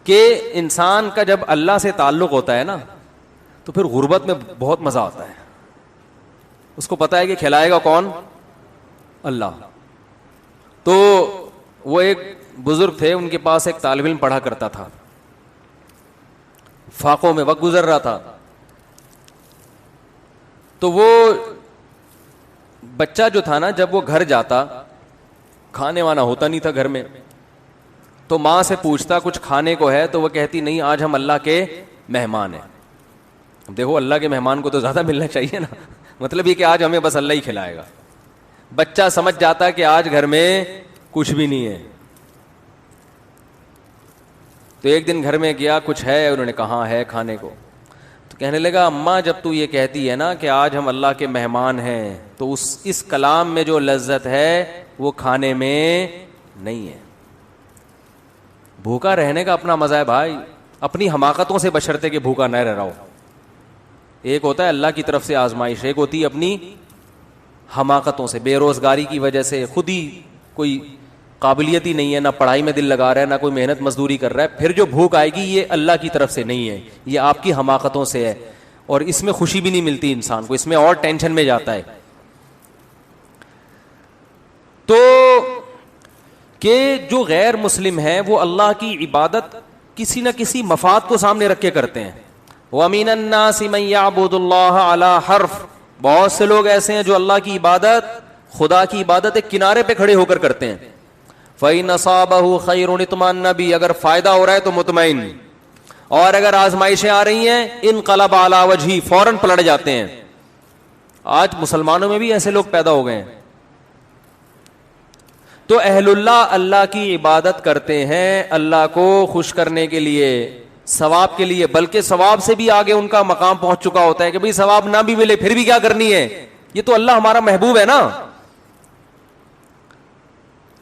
Speaker 1: کہ انسان کا جب اللہ سے تعلق ہوتا ہے نا تو پھر غربت میں بہت مزہ آتا ہے. اس کو پتا ہے کہ کھلائے گا کون؟ اللہ. تو وہ ایک بزرگ تھے, ان کے پاس ایک طالب علم پڑھا کرتا تھا, فاقوں میں وقت گزر رہا تھا. تو وہ بچہ جو تھا نا, جب وہ گھر جاتا, کھانے وانا ہوتا نہیں تھا گھر میں, تو ماں سے پوچھتا کچھ کھانے کو ہے, تو وہ کہتی نہیں آج ہم اللہ کے مہمان ہیں. دیکھو اللہ کے مہمان کو تو زیادہ ملنا چاہیے نا, مطلب یہ کہ آج ہمیں بس اللہ ہی کھلائے گا. بچہ سمجھ جاتا کہ آج گھر میں کچھ بھی نہیں ہے. تو ایک دن گھر میں گیا, کچھ ہے؟ انہوں نے کہا ہے کھانے کو. تو کہنے لگا اماں جب تو یہ کہتی ہے نا کہ آج ہم اللہ کے مہمان ہیں, تو اس کلام میں جو لذت ہے وہ کھانے میں نہیں ہے. بھوکا رہنے کا اپنا مزہ ہے بھائی, اپنی حماقتوں سے بشرطے کہ بھوکا نہ رہ رہا ہو. ایک ہوتا ہے اللہ کی طرف سے آزمائش, ایک ہوتی ہے اپنی حماقتوں سے. بے روزگاری کی وجہ سے خود ہی کوئی قابلیت ہی نہیں ہے, نہ پڑھائی میں دل لگا رہا ہے, نہ کوئی محنت مزدوری کر رہا ہے, پھر جو بھوک آئے گی یہ اللہ کی طرف سے نہیں ہے, یہ آپ کی حماقتوں سے ہے. اور اس میں خوشی بھی نہیں ملتی انسان کو, اس میں اور ٹینشن میں جاتا ہے. تو کہ جو غیر مسلم ہیں وہ اللہ کی عبادت کسی نہ کسی مفاد کو سامنے رکھ کے کرتے ہیں. وَمِنَ النَّاسِ مَن يَعْبُدُ اللَّهَ عَلَى حَرْفٍ, بہت سے لوگ ایسے ہیں جو اللہ کی عبادت, خدا کی عبادت ایک کنارے پہ کھڑے ہو کر کرتے ہیں. فَإِنْ أَصَابَهُ خَيْرٌ اطْمَأَنَّ بِهِ, اگر فائدہ ہو رہا ہے تو مطمئن, اور اگر آزمائشیں آ رہی ہیں انقلب علی وجہہ, فوراً پلٹ جاتے ہیں. آج مسلمانوں میں بھی ایسے لوگ پیدا ہو گئے ہیں. تو اہل اللہ اللہ کی عبادت کرتے ہیں اللہ کو خوش کرنے کے لیے, ثواب کے لیے, بلکہ ثواب سے بھی آگے ان کا مقام پہنچ چکا ہوتا ہے کہ بھئی ثواب نہ بھی ملے پھر بھی کیا کرنی ہے, یہ تو اللہ ہمارا محبوب ہے نا.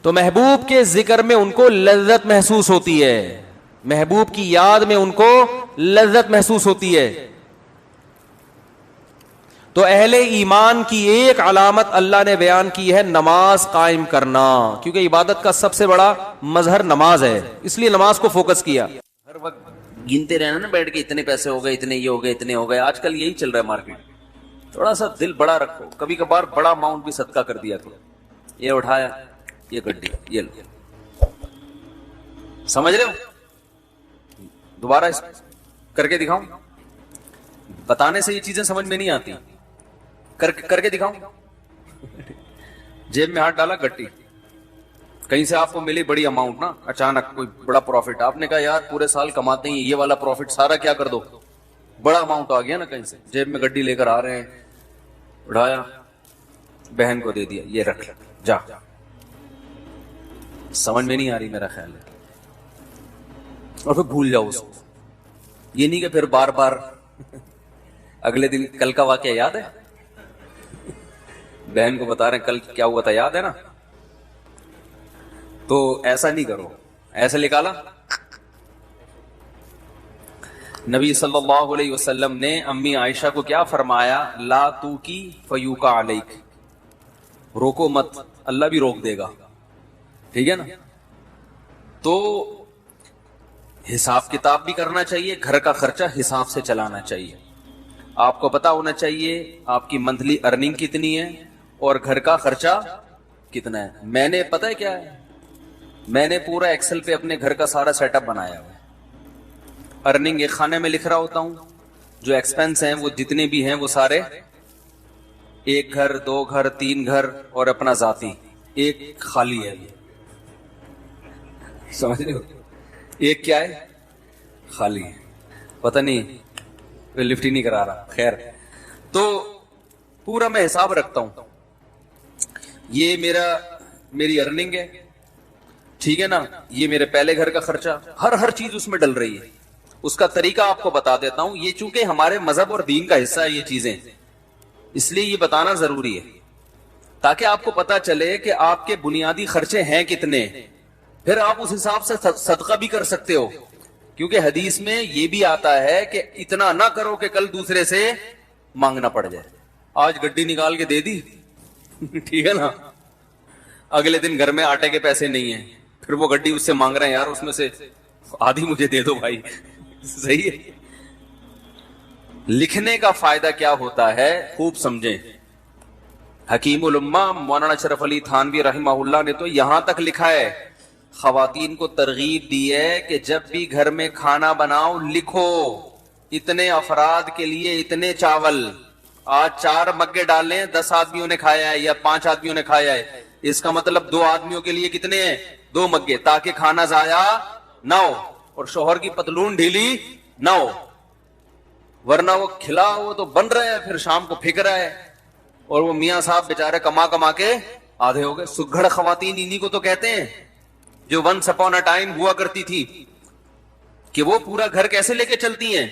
Speaker 1: تو محبوب کے ذکر میں ان کو لذت محسوس ہوتی ہے, محبوب کی یاد میں ان کو لذت محسوس ہوتی ہے. تو اہل ایمان کی ایک علامت اللہ نے بیان کی ہے نماز قائم کرنا, کیونکہ عبادت کا سب سے بڑا مظہر نماز ہے, اس لیے نماز کو فوکس کیا. ہر وقت گنتے رہنا نا بیٹھ کے, اتنے پیسے ہو گئے, اتنے یہ ہو گئے, اتنے ہو گئے. آج کل یہی چل رہا ہے مارکیٹ. تھوڑا سا دل بڑا رکھو, کبھی کبھار بڑا اماؤنٹ بھی صدقہ کر دیا کرو. یہ اٹھایا, یہ گڈی, یہ لو, سمجھ رہے ہو؟ دوبارہ کر کے دکھاؤں, بتانے سے یہ چیزیں سمجھ میں نہیں آتی, کر کے دکھاؤں. جیب میں ہاتھ ڈالا, گٹی, کہیں سے آپ کو ملی بڑی اماؤنٹ نا, اچانک کوئی بڑا پروفٹ, آپ نے کہا یار پورے سال کماتے ہیں یہ والا پروفٹ سارا کیا کر دو, بڑا اماؤنٹ آ گیا نا کہیں سے, جیب میں گڈی لے کر آ رہے ہیں, اٹھایا, بہن کو دے دیا, یہ رکھ جا. سمجھ میں نہیں آ رہی میرا خیال ہے, اور پھر بھول جاؤ اس کو. یہ نہیں کہ پھر بار بار اگلے دن کل کا واقعہ یاد ہے, بہن کو بتا رہے ہیں کل کیا ہوا تھا یاد ہے نا, تو ایسا نہیں کرو. ایسے نکالا, نبی صلی اللہ علیہ وسلم نے امی عائشہ کو کیا فرمایا, لا تو کی فیوکا علیک, روکو مت, اللہ بھی روک دے گا. ٹھیک ہے نا. تو حساب کتاب بھی کرنا چاہیے, گھر کا خرچہ حساب سے چلانا چاہیے. آپ کو پتا ہونا چاہیے آپ کی منتھلی ارننگ کتنی ہے اور گھر کا خرچہ کتنا ہے. میں نے پتا ہے کیا ہے, میں نے پورا ایکسل پہ اپنے گھر کا سارا سیٹ اپ بنایا ہوا ہے. ارننگ ایک خانے میں لکھ رہا ہوتا ہوں, جو ایکسپینس ہیں وہ جتنے بھی ہیں وہ سارے, ایک گھر, دو گھر, تین گھر اور اپنا ذاتی, ایک خالی ہے. سمجھ رہے ہو؟
Speaker 2: ایک کیا ہے؟ خالی ہے. پتہ نہیں لفٹ ہی نہیں کرا رہا. خیر، تو پورا میں حساب رکھتا ہوں. یہ میری ارننگ ہے، ٹھیک ہے نا، یہ میرے پہلے گھر کا خرچہ، ہر چیز اس میں ڈل رہی ہے. اس کا طریقہ آپ کو بتا دیتا ہوں. یہ چونکہ ہمارے مذہب اور دین کا حصہ ہے یہ چیزیں، اس لیے یہ بتانا ضروری ہے تاکہ آپ کو پتا چلے کہ آپ کے بنیادی خرچے ہیں کتنے. پھر آپ اس حساب سے صدقہ بھی کر سکتے ہو، کیونکہ حدیث میں یہ بھی آتا ہے کہ اتنا نہ کرو کہ کل دوسرے سے مانگنا پڑ جائے. آج گڈی نکال کے دے دی، ٹھیک ہے نا، اگلے دن گھر میں آٹے کے پیسے نہیں ہیں، پھر وہ گڈی اس سے مانگ رہے ہیں، یار اس میں سے آدھی مجھے دے دو بھائی. صحیح ہے. لکھنے کا فائدہ کیا ہوتا ہے خوب سمجھیں. حکیم الامہ مولانا اشرف علی تھانوی رحمہ اللہ نے تو یہاں تک لکھا ہے، خواتین کو ترغیب دی ہے کہ جب بھی گھر میں کھانا بناؤ لکھو اتنے افراد کے لیے اتنے چاول. آج 4 مگے ڈالیں 10 آدمیوں نے کھایا ہے یا 5 آدمیوں نے کھایا ہے، اس کا مطلب 2 آدمیوں کے لیے کتنے ہیں؟ 2 مگے، تاکہ کھانا ضائع نہ ہو اور شوہر کی پتلون ڈھیلی نہ ہو، ورنہ وہ کھلا وہ تو بن رہا ہے پھر شام کو پھینک رہا ہے، اور وہ میاں صاحب بیچارے کما کے آدھے ہو گئے. سگڑ خواتین انہی کو تو کہتے ہیں جو ونس اپون اے ٹائم ہوا کرتی تھی، کہ وہ پورا گھر کیسے لے کے چلتی ہیں.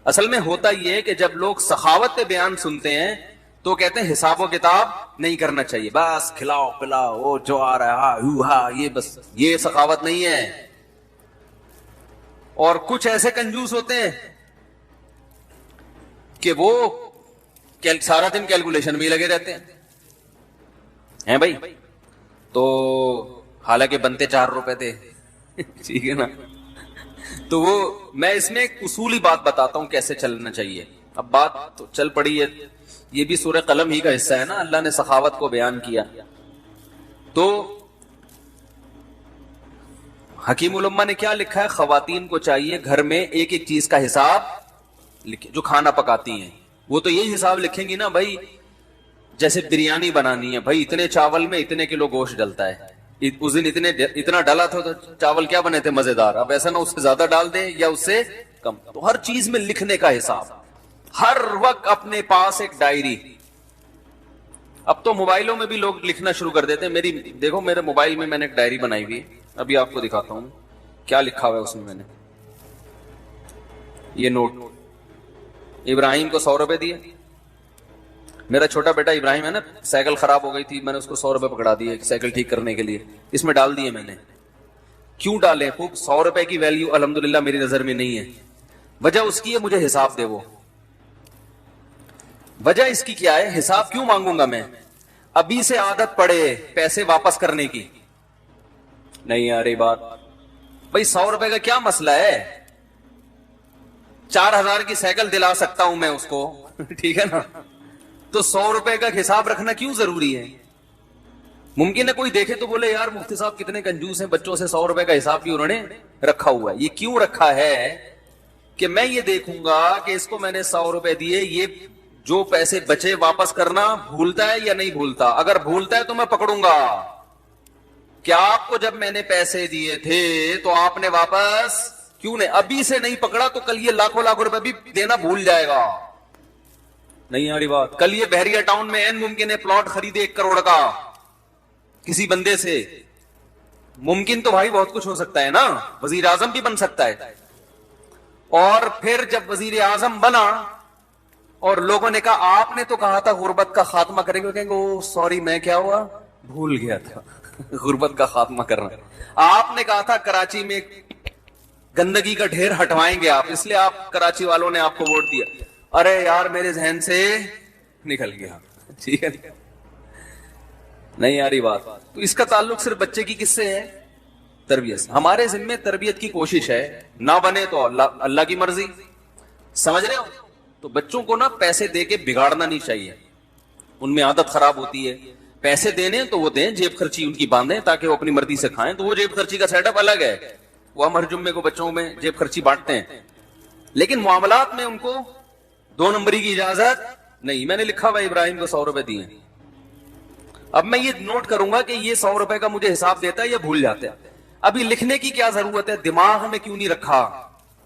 Speaker 2: اصل میں ہوتا یہ ہے کہ جب لوگ سخاوت پہ بیان سنتے ہیں تو کہتے ہیں حساب و کتاب نہیں کرنا چاہیے، بس کھلاؤ پلاؤ، وہ جو آ رہا ہے یہ بس، یہ سخاوت نہیں ہے. اور کچھ ایسے کنجوس ہوتے ہیں کہ وہ سارا دن کیلکولیشن میں لگے رہتے ہیں بھائی. تو حالانکہ بنتے 4 روپے تھے، ٹھیک ہے نا. تو وہ میں اس میں ایک اصولی بات بتاتا ہوں کیسے چلنا چاہیے. اب بات تو چل پڑی ہے، یہ بھی سورہ قلم ہی کا حصہ ہے نا، اللہ نے سخاوت کو بیان کیا. تو حکیم الامہ نے کیا لکھا ہے، خواتین کو چاہیے گھر میں ایک ایک چیز کا حساب لکھے. جو کھانا پکاتی ہیں وہ تو یہی حساب لکھیں گی نا بھائی. جیسے بریانی بنانی ہے بھائی، اتنے چاول میں اتنے کلو گوشت ڈلتا ہے، اس دن اتنا ڈالا تھا تو چاول کیا بنے تھے مزیدار، اب ایسا نہ اس سے زیادہ ڈال دیں یا اس سے کم. تو ہر چیز میں لکھنے کا حساب، ہر وقت اپنے پاس ایک ڈائری. اب تو موبائلوں میں بھی لوگ لکھنا شروع کر دیتے ہیں. دیکھو میرے موبائل میں نے ایک ڈائری بنائی ہوئی ہے، ابھی آپ کو دکھاتا ہوں کیا لکھا ہوا ہے اس میں نے. یہ نوٹ، ابراہیم کو 100 روپے دیے. میرا چھوٹا بیٹا ابراہیم ہے نا، سائیکل خراب ہو گئی تھی، میں نے اس کو 100 روپے پکڑا دیے سائیکل ٹھیک کرنے کے لیے، اس میں ڈال دیے میں نے. کیوں ڈالے؟ خوب 100 روپے کی ویلیو الحمدللہ میری نظر میں نہیں ہے. وجہ اس کی ہے مجھے حساب دے. وہ وجہ اس کی کیا ہے؟ حساب کیوں مانگوں گا میں؟ ابھی سے عادت پڑے پیسے واپس کرنے کی. نہیں آ رہی بات بھائی. 100 روپے کا کیا مسئلہ ہے؟ 4000 کی سائیکل دلا سکتا ہوں میں اس کو، ٹھیک ہے نا. تو 100 روپے کا حساب رکھنا کیوں ضروری ہے؟ ممکن ہے کوئی دیکھے تو بولے یار مفتی صاحب کتنے کنجوس ہیں، بچوں سے 100 روپے کا حساب بھی انہوں نے رکھا ہوا ہے. یہ کیوں رکھا ہے کہ میں یہ دیکھوں گا کہ اس کو میں نے 100 روپے دیے، یہ جو پیسے بچے واپس کرنا بھولتا ہے یا نہیں بھولتا. اگر بھولتا ہے تو میں پکڑوں گا. کیا آپ کو جب میں نے پیسے دیے تھے تو آپ نے واپس کیوں نہیں؟ ابھی سے نہیں پکڑا تو کل یہ لاکھوں لاکھ روپے بھی دینا بھول جائے گا. نہیں آ رہی بات. کل یہ بحریہ ٹاؤن میں این ممکن ہے پلاٹ خریدے 1 کروڑ کا کسی بندے سے. ممکن تو بھائی بہت کچھ ہو سکتا ہے نا، وزیر اعظم بھی بن سکتا ہے. اور پھر جب وزیر اعظم بنا اور لوگوں نے کہا آپ نے تو کہا تھا غربت کا خاتمہ کریں گے، کہیں گے سوری میں کیا ہوا بھول گیا تھا غربت کا خاتمہ کرنا. آپ نے کہا تھا کراچی میں گندگی کا ڈھیر ہٹوائیں گے آپ، اس لیے آپ کراچی والوں نے آپ کو ووٹ دیا. ارے یار میرے ذہن سے نکل گیا. ٹھیک ہے نہیں آ رہی بات. تو اس کا تعلق صرف بچے کی کس سے ہے؟ تربیت سے. ہمارے ذمے تربیت کی کوشش ہے، نہ بنے تو اللہ کی مرضی. سمجھ رہے ہو؟ تو بچوں کو نا پیسے دے کے بگاڑنا نہیں چاہیے، ان میں عادت خراب ہوتی ہے. پیسے دینے تو وہ دیں، جیب خرچی ان کی باندھیں تاکہ وہ اپنی مرضی سے کھائیں. تو وہ جیب خرچی کا سیٹ اپ الگ ہے، وہ ہم ہر جمعے کو بچوں میں جیب خرچی بانٹتے ہیں. لیکن معاملات میں ان کو 2 نمبری کی اجازت نہیں. میں نے لکھا ہوا ابراہیم کو 100 روپے دیے. اب میں یہ نوٹ کروں گا کہ یہ 100 روپے کا مجھے حساب دیتا ہے یا بھول جاتا ہے. ابھی لکھنے کی کیا ضرورت ہے؟ دماغ میں کیوں نہیں رکھا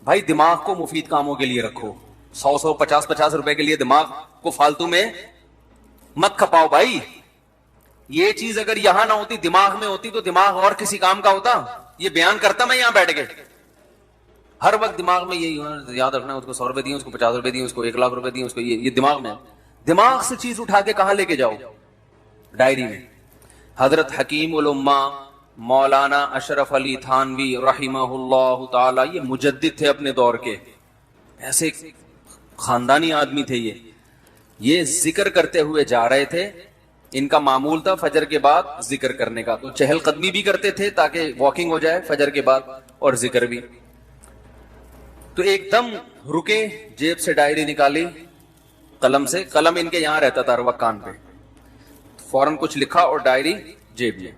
Speaker 2: بھائی؟ دماغ کو مفید کاموں کے لیے رکھو. 100 روپے کے لیے دماغ کو فالتو میں مت کھپاؤ بھائی. یہ چیز اگر یہاں نہ ہوتی، دماغ میں ہوتی، تو دماغ اور کسی کام کا ہوتا. یہ بیان کرتا میں یہاں بیٹھ کے، ہر وقت دماغ میں یہی یاد رکھنا ہے، اس کو 100 روپے دیے، اس کو 50 روپے دیے، اس کو 1 لاکھ روپے دیے، اس کو یہ دماغ میں. دماغ سے چیز اٹھا کے کہاں لے کے جاؤ؟ ڈائری میں. حضرت حکیم الامہ مولانا اشرف علی تھانوی رحمہ اللہ تعالی، یہ مجدد تھے اپنے دور کے، ایسے خاندانی آدمی تھے. یہ ذکر کرتے ہوئے جا رہے تھے. ان کا معمول تھا فجر کے بعد ذکر کرنے کا، تو چہل قدمی بھی کرتے تھے تاکہ واکنگ ہو جائے فجر کے بعد، اور ذکر بھی. تو ایک دم رکے، جیب سے ڈائری نکالی، قلم سے، قلم ان کے یہاں رہتا تھا ہر وقت کان پہ، فوراً کچھ لکھا اور ڈائری جیب میں.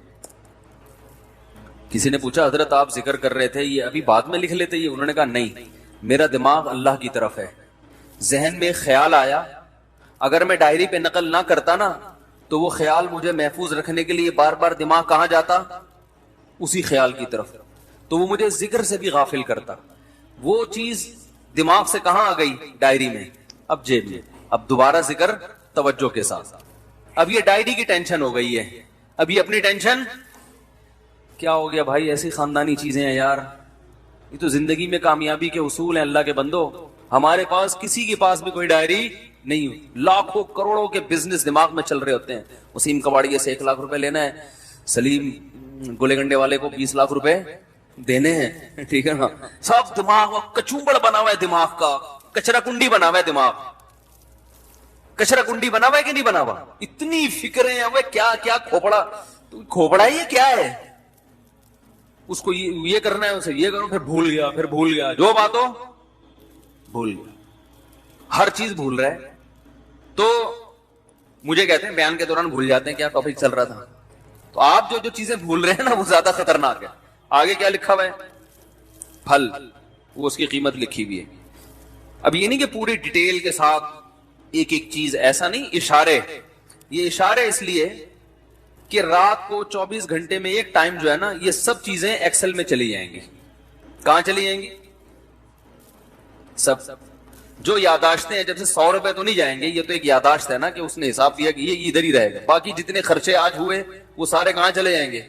Speaker 2: کسی نے پوچھا حضرت آپ ذکر کر رہے تھے، یہ ابھی بعد میں لکھ لیتے یہ؟ انہوں نے کہا نہیں، میرا دماغ اللہ کی طرف ہے. ذہن میں خیال آیا، اگر میں ڈائری پہ نقل نہ کرتا نا تو وہ خیال مجھے محفوظ رکھنے کے لیے بار بار دماغ کہاں جاتا؟ اسی خیال کی طرف. تو وہ مجھے ذکر سے بھی غافل کرتا. وہ چیز دماغ سے کہاں آ گئی؟ ڈائری میں. اب جیب میں. اب دوبارہ ذکر توجہ کے ساتھ. اب یہ ڈائری کی ٹینشن ہو گئی ہے. اب یہ اپنی ٹینشن کیا ہو گیا بھائی؟ ایسی خاندانی چیزیں ہیں یار. یہ تو زندگی میں کامیابی کے اصول ہیں اللہ کے بندو. ہمارے پاس کسی کے پاس بھی کوئی ڈائری نہیں. لاکھوں کروڑوں کے بزنس دماغ میں چل رہے ہوتے ہیں. وسیم کباڑیے سے 1 لاکھ روپے لینا ہے، سلیم گولے گنڈے والے کو 20 لاکھ روپے دینے ہیں، ٹھیک ہے نا. سب دماغ کچومبڑ بنا ہوا ہے دماغ کا، کچرا کنڈی بنا ہوا ہے دماغ. کچرا کنڈی بنا ہوا ہے کہ نہیں بنا ہوا؟ اتنی فکریں ہیں. وہ کیا کیا کھوپڑا، کھوپڑا یہ کیا ہے؟ اس کو یہ کرنا ہے، اسے یہ کرو، پھر بھول گیا، جو بات ہو بھول گیا. ہر چیز بھول رہا ہے. تو مجھے کہتے ہیں بیان کے دوران بھول جاتے ہیں کیا ٹاپک چل رہا تھا. تو آپ جو چیزیں بھول رہے ہیں نا وہ زیادہ خطرناک ہے. آگے کیا لکھا ہوا ہے؟ پھل. وہ اس کی قیمت لکھی ہوئی ہے. اب یہ نہیں کہ پوری ڈیٹیل کے ساتھ ایک ایک چیز، ایسا نہیں. اشارے. یہ اشارے اس لیے کہ رات کو 24 گھنٹے میں ایک ٹائم جو ہے نا، یہ سب چیزیں ایکسل میں چلی جائیں گی. کہاں چلی جائیں گی؟ سب جو یاداشتیں ہیں، جب سے 100 روپے تو نہیں جائیں گے. یہ تو ایک یاداشت ہے نا کہ اس نے حساب دیا کہ یہ ادھر ہی رہے گا. باقی جتنے خرچے آج ہوئے وہ سارے کہاں چلے جائیں گے؟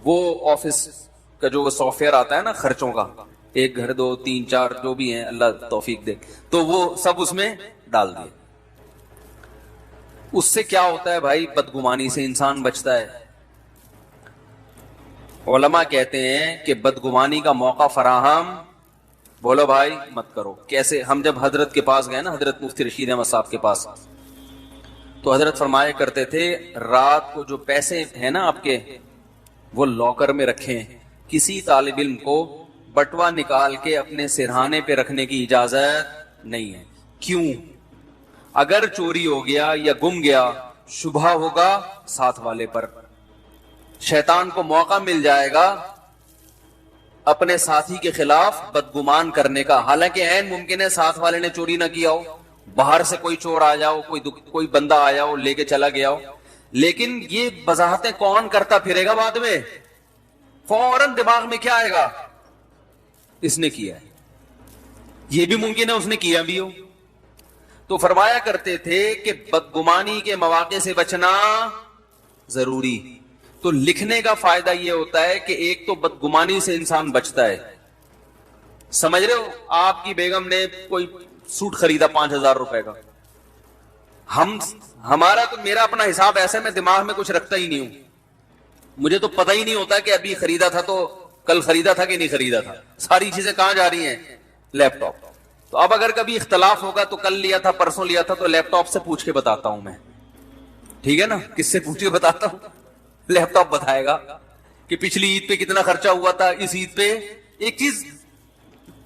Speaker 2: وہ آفس کا جو سافٹ ویئر آتا ہے نا خرچوں کا، 1 گھر 2 3 4 جو بھی ہیں، اللہ توفیق دے، تو وہ سب اس میں ڈال دیے. اس سے کیا ہوتا ہے بھائی؟ بدگمانی سے انسان بچتا ہے. علماء کہتے ہیں کہ بدگمانی کا موقع فراہم، بولو بھائی، مت کرو. کیسے؟ ہم جب حضرت کے پاس گئے نا، حضرت مفتی رشید احمد صاحب کے پاس، تو حضرت فرمایا کرتے تھے رات کو جو پیسے ہیں نا آپ کے، وہ لاکر میں رکھیں. کسی طالب علم کو بٹوا نکال کے اپنے سرہانے پہ رکھنے کی اجازت نہیں ہے. کیوں؟ اگر چوری ہو گیا یا گم گیا، شبہ ہوگا ساتھ والے پر، شیطان کو موقع مل جائے گا اپنے ساتھی کے خلاف بدگمان کرنے کا. حالانکہ عین ممکن ہے ساتھ والے نے چوری نہ کیا ہو، باہر سے کوئی چور آ جاؤ، کوئی بندہ آیا ہو لے کے چلا گیا ہو، لیکن یہ وضاحتیں کون کرتا پھرے گا بعد میں؟ فوراً دماغ میں کیا آئے گا؟ اس نے کیا ہے. یہ بھی ممکن ہے اس نے کیا بھی ہو. تو فرمایا کرتے تھے کہ بدگمانی کے مواقع سے بچنا ضروری. تو لکھنے کا فائدہ یہ ہوتا ہے کہ ایک تو بدگمانی سے انسان بچتا ہے. سمجھ رہے ہو؟ آپ کی بیگم نے کوئی سوٹ خریدا 5000 روپے کا، ہمارا تو، میرا اپنا حساب ایسا ہے، میں دماغ میں کچھ رکھتا ہی نہیں ہوں. مجھے تو پتہ ہی نہیں ہوتا کہ ابھی خریدا تھا تو کل خریدا تھا کہ نہیں خریدا تھا. ساری چیزیں کہاں جا رہی ہیں؟ لیپ ٹاپ. تو اب اگر کبھی اختلاف ہوگا تو کل لیا تھا پرسوں لیا تھا، تو لیپ ٹاپ سے پوچھ کے بتاتا ہوں میں. ٹھیک ہے نا؟ کس سے پوچھ کے بتاتا ہوں؟ لیپ ٹاپ بتائے گا کہ پچھلی عید پہ کتنا خرچہ ہوا تھا، اس عید پہ. ایک چیز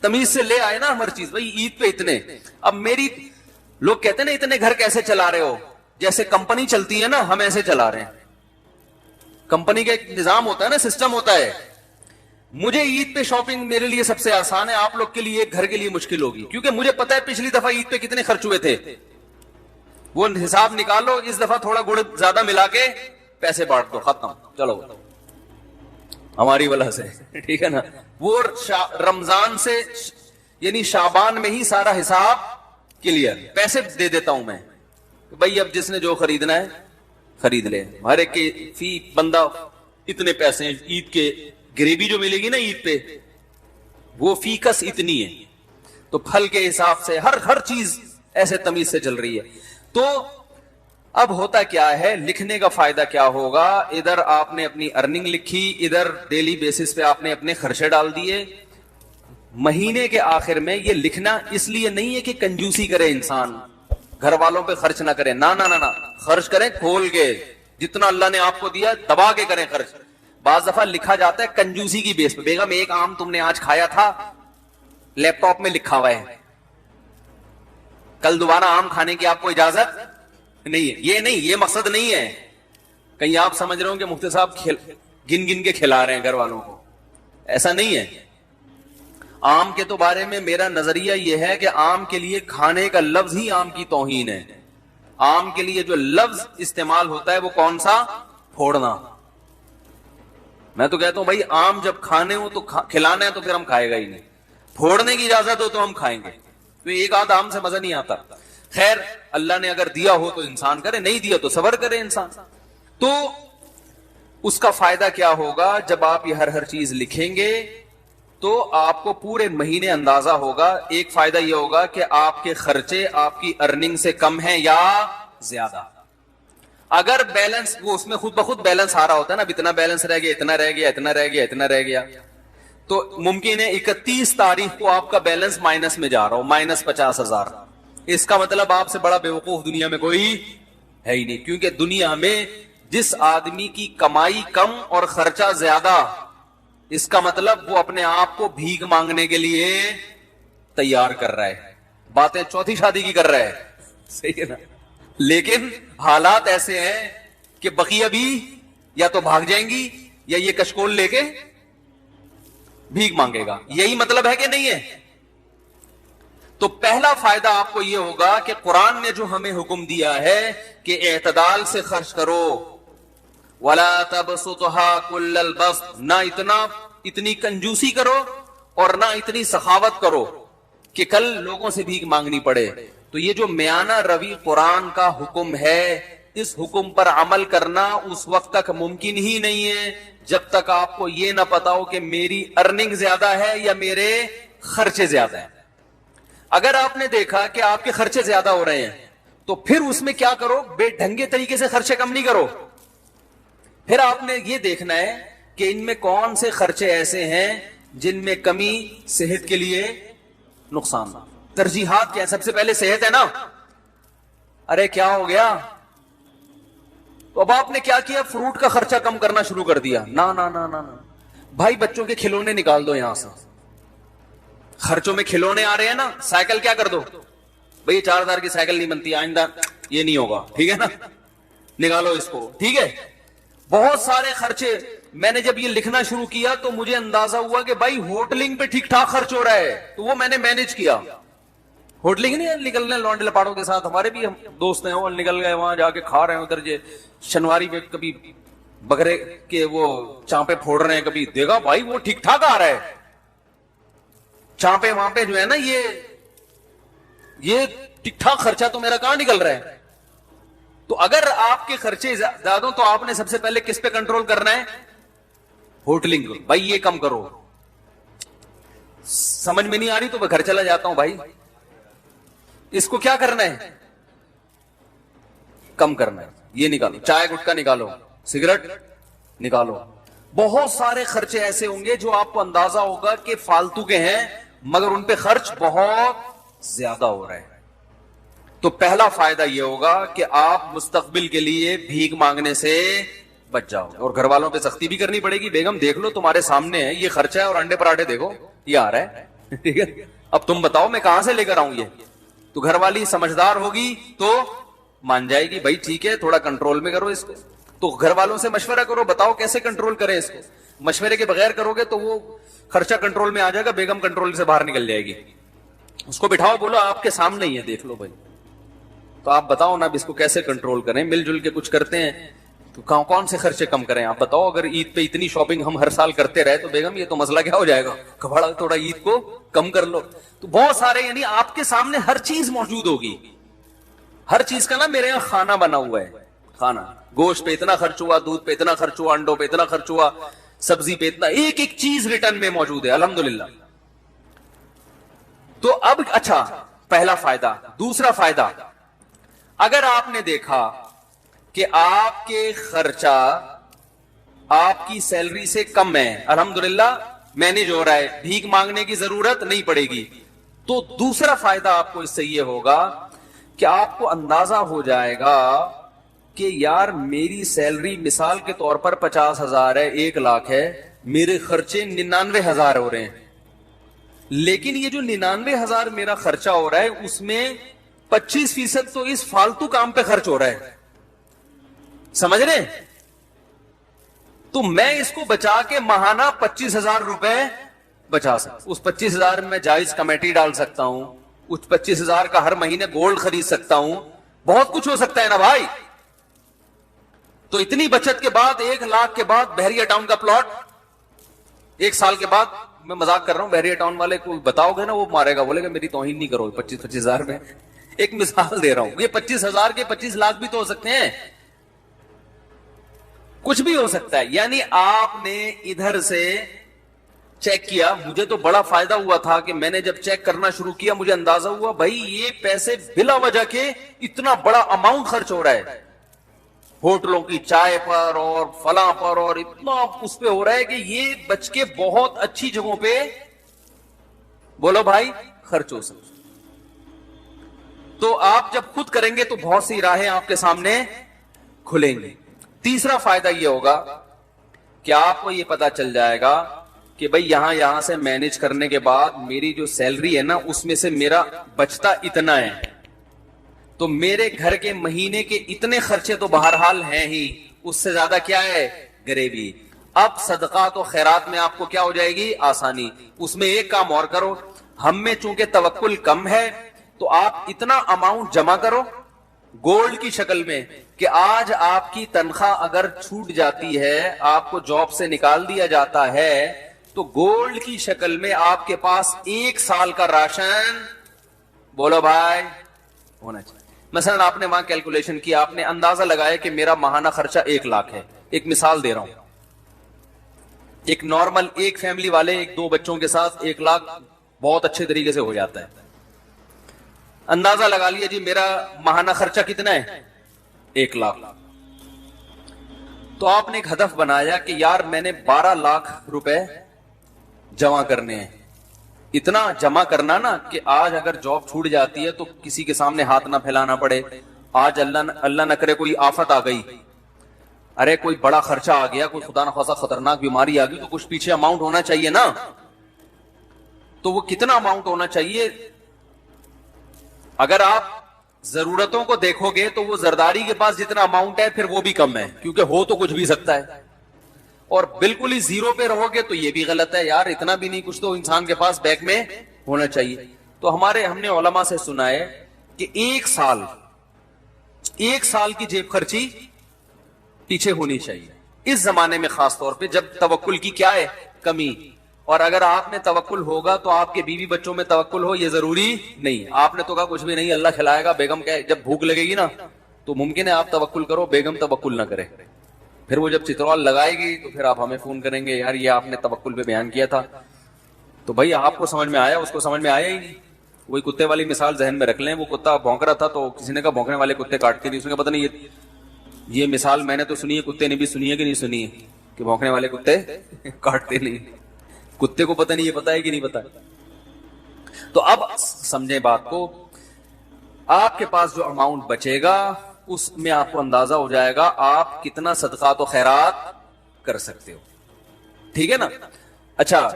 Speaker 2: تمیز سے لے آئے نا ہر چیز. بھائی عید پہ اتنے. اب میری لوگ کہتے ہیں نا اتنے گھر کیسے چلا رہے ہو؟ جیسے کمپنی چلتی ہے نا، ہم ایسے چلا رہے ہیں. کمپنی کا ایک نظام ہوتا ہے نا، سسٹم ہوتا ہے. مجھے عید پہ شاپنگ میرے لیے سب سے آسان ہے، آپ لوگ کے لیے ایک گھر کے لیے مشکل ہوگی، کیونکہ مجھے پتا ہے پچھلی دفعہ عید پہ کتنے خرچ ہوئے تھے. وہ حساب نکالو، اس دفعہ تھوڑا گڑ زیادہ ملا کے پیسے بانٹ دو، ختم. چلو ہماری وجہ سے, ٹھیک ہے نا. وہ رمضان سے یعنی شعبان میں ہی سارا حساب کلیئر, پیسے دے دیتا ہوں میں بھائی اب جس نے جو خریدنا ہے خرید لے, ہر ایک کے فی بندہ اتنے پیسے ہیں, عید کے گریوی جو ملے گی نا عید پہ وہ فی کس اتنی ہے, تو پھل کے حساب سے ہر چیز ایسے تمیز سے چل رہی ہے. تو اب ہوتا کیا ہے, لکھنے کا فائدہ کیا ہوگا, ادھر آپ نے اپنی ارننگ لکھی, ادھر ڈیلی بیسس پہ آپ نے اپنے خرچے ڈال دیے. مہینے کے آخر میں یہ لکھنا اس لیے نہیں ہے کہ کنجوسی کرے انسان, گھر والوں پہ خرچ نہ کرے, نہ خرچ کریں کھول کے, جتنا اللہ نے آپ کو دیا دبا کے کریں خرچ. بعض دفعہ لکھا جاتا ہے کنجوسی کی بیس پہ, بیگم ایک آم تم نے آج کھایا تھا, لیپ ٹاپ میں لکھا ہوا ہے, کل دوبارہ آم کھانے کی آپ کو اجازت نہیں ہے. یہ نہیں, یہ مقصد نہیں ہے. کہیں آپ سمجھ رہے ہو کہ مفتی صاحب گن گن کے کھلا رہے ہیں گھر والوں کو, ایسا نہیں ہے. آم کے تو بارے میں میرا نظریہ یہ ہے کہ آم کے لیے کھانے کا لفظ ہی آم کی توہین ہے. آم کے لیے جو لفظ استعمال ہوتا ہے وہ کون سا, پھوڑنا. میں تو کہتا ہوں بھائی آم جب کھانے ہو تو کھلانا ہے تو پھر ہم کھائے گا ہی نہیں, پھوڑنے کی اجازت ہو تو ہم کھائیں گے, تو ایک آدھ آم سے مزہ نہیں آتا. خیر اللہ نے اگر دیا ہو تو انسان کرے, نہیں دیا تو صبر کرے انسان. تو اس کا فائدہ کیا ہوگا, جب آپ یہ ہر چیز لکھیں گے تو آپ کو پورے مہینے اندازہ ہوگا. ایک فائدہ یہ ہوگا کہ آپ کے خرچے آپ کی ارننگ سے کم ہیں یا زیادہ. اگر بیلنس, وہ اس میں خود بخود بیلنس آ رہا ہوتا ہے نا, اب اتنا بیلنس رہ گیا, اتنا رہ گیا, اتنا رہ گیا, اتنا رہ گیا, تو ممکن ہے 31 تاریخ کو آپ کا بیلنس مائنس میں جا رہا ہو, -50,000. اس کا مطلب آپ سے بڑا بیوقوف دنیا میں کوئی ہے ہی نہیں, کیونکہ دنیا میں جس آدمی کی کمائی کم اور خرچہ زیادہ, اس کا مطلب وہ اپنے آپ کو بھیک مانگنے کے لیے تیار کر رہا ہے, باتیں چوتھی شادی کی کر رہا ہے, صحیح ہے نا. لیکن حالات ایسے ہیں کہ بقیہ بھی یا تو بھاگ جائیں گی یا یہ کشکول لے کے بھیک مانگے گا. یہی مطلب ہے کہ نہیں ہے. تو پہلا فائدہ آپ کو یہ ہوگا کہ قرآن نے جو ہمیں حکم دیا ہے کہ اعتدال سے خرچ کرو, وَلَا تَبْسُطْهَا كُلَّ الْبَسْطِ, نہ اتنی کنجوسی کرو اور نہ اتنی سخاوت کرو کہ کل لوگوں سے بھیک مانگنی پڑے. تو یہ جو میانہ روی قرآن کا حکم ہے, اس حکم پر عمل کرنا اس وقت تک ممکن ہی نہیں ہے جب تک آپ کو یہ نہ پتا ہو کہ میری ارننگ زیادہ ہے یا میرے خرچے زیادہ ہیں. اگر آپ نے دیکھا کہ آپ کے خرچے زیادہ ہو رہے ہیں تو پھر اس میں کیا کرو, بے ڈھنگے طریقے سے خرچے کم نہیں کرو. پھر آپ نے یہ دیکھنا ہے کہ ان میں کون سے خرچے ایسے ہیں جن میں کمی صحت کے لیے نقصان. ترجیحات کیا ہے, سب سے پہلے صحت ہے نا. ارے کیا ہو گیا, تو اب آپ نے کیا کیا, فروٹ کا خرچہ کم کرنا شروع کر دیا. نہ بھائی بچوں کے کھلونے نکال دو یہاں سے, خرچوں میں کھلونے آ رہے ہیں نا. سائیکل کیا کر دو بھئی, 4,000 کی سائیکل نہیں بنتی, آئندہ یہ نہیں ہوگا, ٹھیک ہے نا, نکالو اس کو, ٹھیک ہے. بہت سارے خرچے. میں نے جب یہ لکھنا شروع کیا تو مجھے اندازہ ہوا کہ بھائی ہوٹلنگ پہ ٹھیک ٹھاک خرچ ہو رہا ہے, تو وہ میں نے مینج کیا. ہوٹلنگ نہیں نکلنے لونڈے لپاڑوں کے ساتھ, ہمارے بھی دوست ہیں وہ نکل گئے وہاں جا کے کھا رہے ہیں ادھر, یہ شنواری پہ کبھی بکرے کے وہ چانپے پھوڑ رہے ہیں, کبھی دیکھا بھائی وہ ٹھیک ٹھاک آ رہا ہے. چانپے وہاں پہ جو ہے نا یہ ٹھیک ٹھاک خرچہ تو میرا کہاں نکل رہا ہے. تو اگر آپ کے خرچے زیادہ ہوں تو آپ نے سب سے پہلے کس پہ کنٹرول کرنا ہے, ہوٹلنگ. بھائی یہ کم کرو. سمجھ میں نہیں آ رہی تو میں گھر چلا جاتا ہوں بھائی. اس کو کیا کرنا ہے, کم کرنا ہے. یہ نکالو, چائے گٹکا نکالو, سگریٹ نکالو. بہت سارے خرچے ایسے ہوں گے جو آپ کو اندازہ ہوگا کہ فالتو کے ہیں مگر ان پہ خرچ بہت زیادہ ہو رہا ہے. تو پہلا فائدہ یہ ہوگا کہ آپ مستقبل کے لیے بھیک مانگنے سے بچ جاؤ. اور گھر والوں پہ سختی بھی کرنی پڑے گی, بیگم دیکھ لو تمہارے سامنے ہے یہ خرچہ ہے, اور انڈے پراٹھے دیکھو یہ آ رہا ہے, ٹھیک ہے, اب تم بتاؤ میں کہاں سے لے کر آؤں یہ. تو گھر والی سمجھدار ہوگی تو مان جائے گی, بھائی ٹھیک ہے تھوڑا کنٹرول میں کرو اس کو. تو گھر والوں سے مشورہ کرو, بتاؤ کیسے کنٹرول کریں اس کو. مشورے کے بغیر کرو گے تو وہ خرچہ کنٹرول میں آ جائے گا, بیگم کنٹرول سے باہر نکل جائے گی. اس کو بٹھاؤ, بولو آپ کے سامنے ہی ہے, دیکھ لو بھائی, تو آپ بتاؤ نا اب اس کو کیسے کنٹرول کریں. مل جل کے کچھ کرتے ہیں تو کون سے خرچے کم کریں آپ بتاؤ؟ اگر عید پہ اتنی شاپنگ ہم ہر سال کرتے رہے تو بیگم یہ تو مسئلہ کیا ہو جائے گا، کبھڑا تھوڑا عید کو کم کر لو. تو بہت سارے، یعنی آپ کے سامنے ہر چیز موجود ہوگی، ہر چیز کا نا میرے یہاں کھانا بنا ہوا ہے. کھانا، گوشت پہ اتنا خرچ ہوا، دودھ پہ اتنا خرچ ہوا، انڈوں پہ اتنا خرچ ہوا، سبزی پہ اتنا، ایک ایک چیز ریٹرن میں موجود ہے الحمدللہ. تو اب اچھا، پہلا فائدہ. دوسرا فائدہ، اگر آپ نے دیکھا کہ آپ کے خرچہ آپ کی سیلری سے کم ہے، الحمدللہ مینج ہو رہا ہے، بھیک مانگنے کی ضرورت نہیں پڑے گی، تو دوسرا فائدہ آپ کو اس سے یہ ہوگا کہ آپ کو اندازہ ہو جائے گا کہ یار میری سیلری مثال کے طور پر 50,000 ہے، 1,00,000 ہے، میرے خرچے 99,000 ہو رہے ہیں. لیکن یہ جو 99,000 میرا خرچہ ہو رہا ہے اس میں 25% تو اس فالتو کام پہ خرچ ہو رہا ہے. سمجھ رہے؟ تو میں اس کو بچا کے ماہانہ 25,000 روپے بچا سکتا ہوں. اس 25,000 میں جائز کمیٹی ڈال سکتا ہوں، اس 25,000 کا ہر مہینے گولڈ خرید سکتا ہوں، بہت کچھ ہو سکتا ہے نا بھائی. تو اتنی بچت کے بعد 1,00,000 کے بعد بحریہ ٹاؤن کا پلاٹ 1 سال کے بعد، میں مذاق کر رہا ہوں، بحریہ ٹاؤن والے کو بتاؤ گے نا وہ مارے گا، بولے گا میری توہین نہیں کرو. 25,000 میں ایک مثال دے رہا ہوں، یہ 25,000 کے 25,00,000 بھی تو ہو سکتے ہیں، کچھ بھی ہو سکتا ہے. یعنی آپ نے ادھر سے چیک کیا، مجھے تو بڑا فائدہ ہوا تھا کہ میں نے جب چیک کرنا شروع کیا مجھے اندازہ ہوا بھائی یہ پیسے بلا وجہ کے اتنا بڑا اماؤنٹ خرچ ہو رہا ہے ہوٹلوں کی چائے پر اور فلاں پر، اور اتنا اس پہ ہو رہا ہے کہ یہ بچ کے بہت اچھی جگہوں پہ بولو بھائی خرچ ہو سکتا. تو آپ جب خود کریں گے تو بہت سی راہیں آپ کے سامنے کھلیں گی. تیسرا فائدہ یہ ہوگا کہ آپ کو یہ پتا چل جائے گا کہ بھئی یہاں سے مینج کرنے کے بعد میری جو سیلری ہے نا اس میں سے میرا بچتا اتنا ہے، تو میرے گھر کے مہینے کے اتنے خرچے تو بہرحال ہیں ہی، اس سے زیادہ کیا ہے گریوی. اب صدقات و خیرات میں آپ کو کیا ہو جائے گی آسانی. اس میں ایک کام اور کرو، ہم میں چونکہ توکل کم ہے تو آپ اتنا اماؤنٹ جمع کرو گولڈ کی شکل میں کہ آج آپ کی تنخواہ اگر چھوٹ جاتی ہے، آپ کو جاب سے نکال دیا جاتا ہے، تو گولڈ کی شکل میں آپ کے پاس 1 سال کا راشن بولو بھائی ہونا چاہیے. مثلا آپ نے وہاں کیلکولیشن کی، آپ نے اندازہ لگایا کہ میرا ماہانہ خرچہ 1,00,000 ہے. ایک مثال دے رہا ہوں، ایک نارمل ایک فیملی والے 1-2 بچوں کے ساتھ 1,00,000 بہت اچھے طریقے سے ہو جاتا ہے. اندازہ لگا لیا جی میرا ماہانہ خرچہ کتنا ہے 1,00,000. تو آپ نے ایک ہدف بنایا کہ یار میں نے 12,00,000 روپے جمع کرنے ہیں. اتنا جمع کرنا نا کہ آج اگر جاب چھوٹ جاتی ہے تو کسی کے سامنے ہاتھ نہ پھیلانا پڑے. آج اللہ نہ کرے کوئی آفت آ گئی، ارے کوئی بڑا خرچہ آ گیا، کوئی خدا نخواستہ خطرناک بیماری آ گئی، تو کچھ پیچھے اماؤنٹ ہونا چاہیے نا. تو وہ کتنا اماؤنٹ ہونا چاہیے؟ اگر آپ ضرورتوں کو دیکھو گے تو وہ زرداری کے پاس جتنا اماؤنٹ ہے پھر وہ بھی کم ہے، کیونکہ ہو تو کچھ بھی سکتا ہے. اور بالکل ہی زیرو پہ رہو گے تو یہ بھی غلط ہے، یار اتنا بھی نہیں، کچھ تو انسان کے پاس بینک میں ہونا چاہیے. تو ہم نے علماء سے سنا ہے کہ 1 سال کی جیب خرچی پیچھے ہونی چاہیے اس زمانے میں، خاص طور پہ جب توکل کی کیا ہے کمی. اور اگر آپ میں توکل ہوگا تو آپ کے بیوی بچوں میں توکل ہو یہ ضروری نہیں. آپ نے تو کہا کچھ بھی نہیں اللہ کھلائے گا، بیگم کہ جب بھوک لگے گی نا تو ممکن ہے آپ توکل کرو، بیگم توکل نہ کرے. پھر وہ جب چترال لگائے گی تو پھر آپ ہمیں فون کریں گے یار یہ آپ نے توکل پہ بیان کیا تھا. تو بھائی آپ کو سمجھ میں آیا، اس کو سمجھ میں آیا ہی نہیں. وہی کتے والی مثال ذہن میں رکھ لیں، وہ کتا بھونک رہا تھا تو کسی نے کہا بھونکنے والے کتے کاٹتے نہیں. اس نے کہا پتہ نہیں یہ مثال میں نے تو سنی ہے، کتے نے بھی سنی ہے کہ نہیں سنی ہے کہ بھونکنے والے کتے کاٹتے نہیں. کتے کو پتہ نہیں یہ پتا ہے کہ نہیں پتا. تو اب سمجھیں بات کو، آپ کے پاس جو اماؤنٹ بچے گا اس میں آپ کو اندازہ ہو جائے گا آپ کتنا صدقات و خیرات کر سکتے ہو. ٹھیک ہے نا. اچھا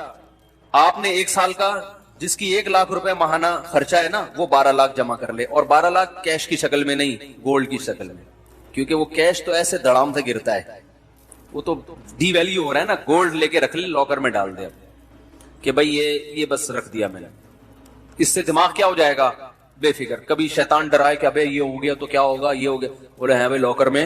Speaker 2: آپ نے 1 سال کا جس کی 1,00,000 روپے ماہانہ خرچہ ہے نا وہ 12,00,000 جمع کر لے، اور 12,00,000 کیش کی شکل میں نہیں، گولڈ کی شکل میں، کیونکہ وہ کیش تو ایسے دڑام سے گرتا ہے، وہ تو ڈی ویلیو ہو رہا ہے نا. گولڈ لے کے رکھ لے، لاکر میں ڈال دے کہ بھائی یہ بس رکھ دیا میں نے. اس سے دماغ کیا ہو جائے گا بے فکر. کبھی شیطان ڈرائے کہ ابے یہ ہو گیا تو کیا ہوگا، یہ ہو گیا، بولے ہیں بھائی لاکر میں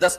Speaker 2: 10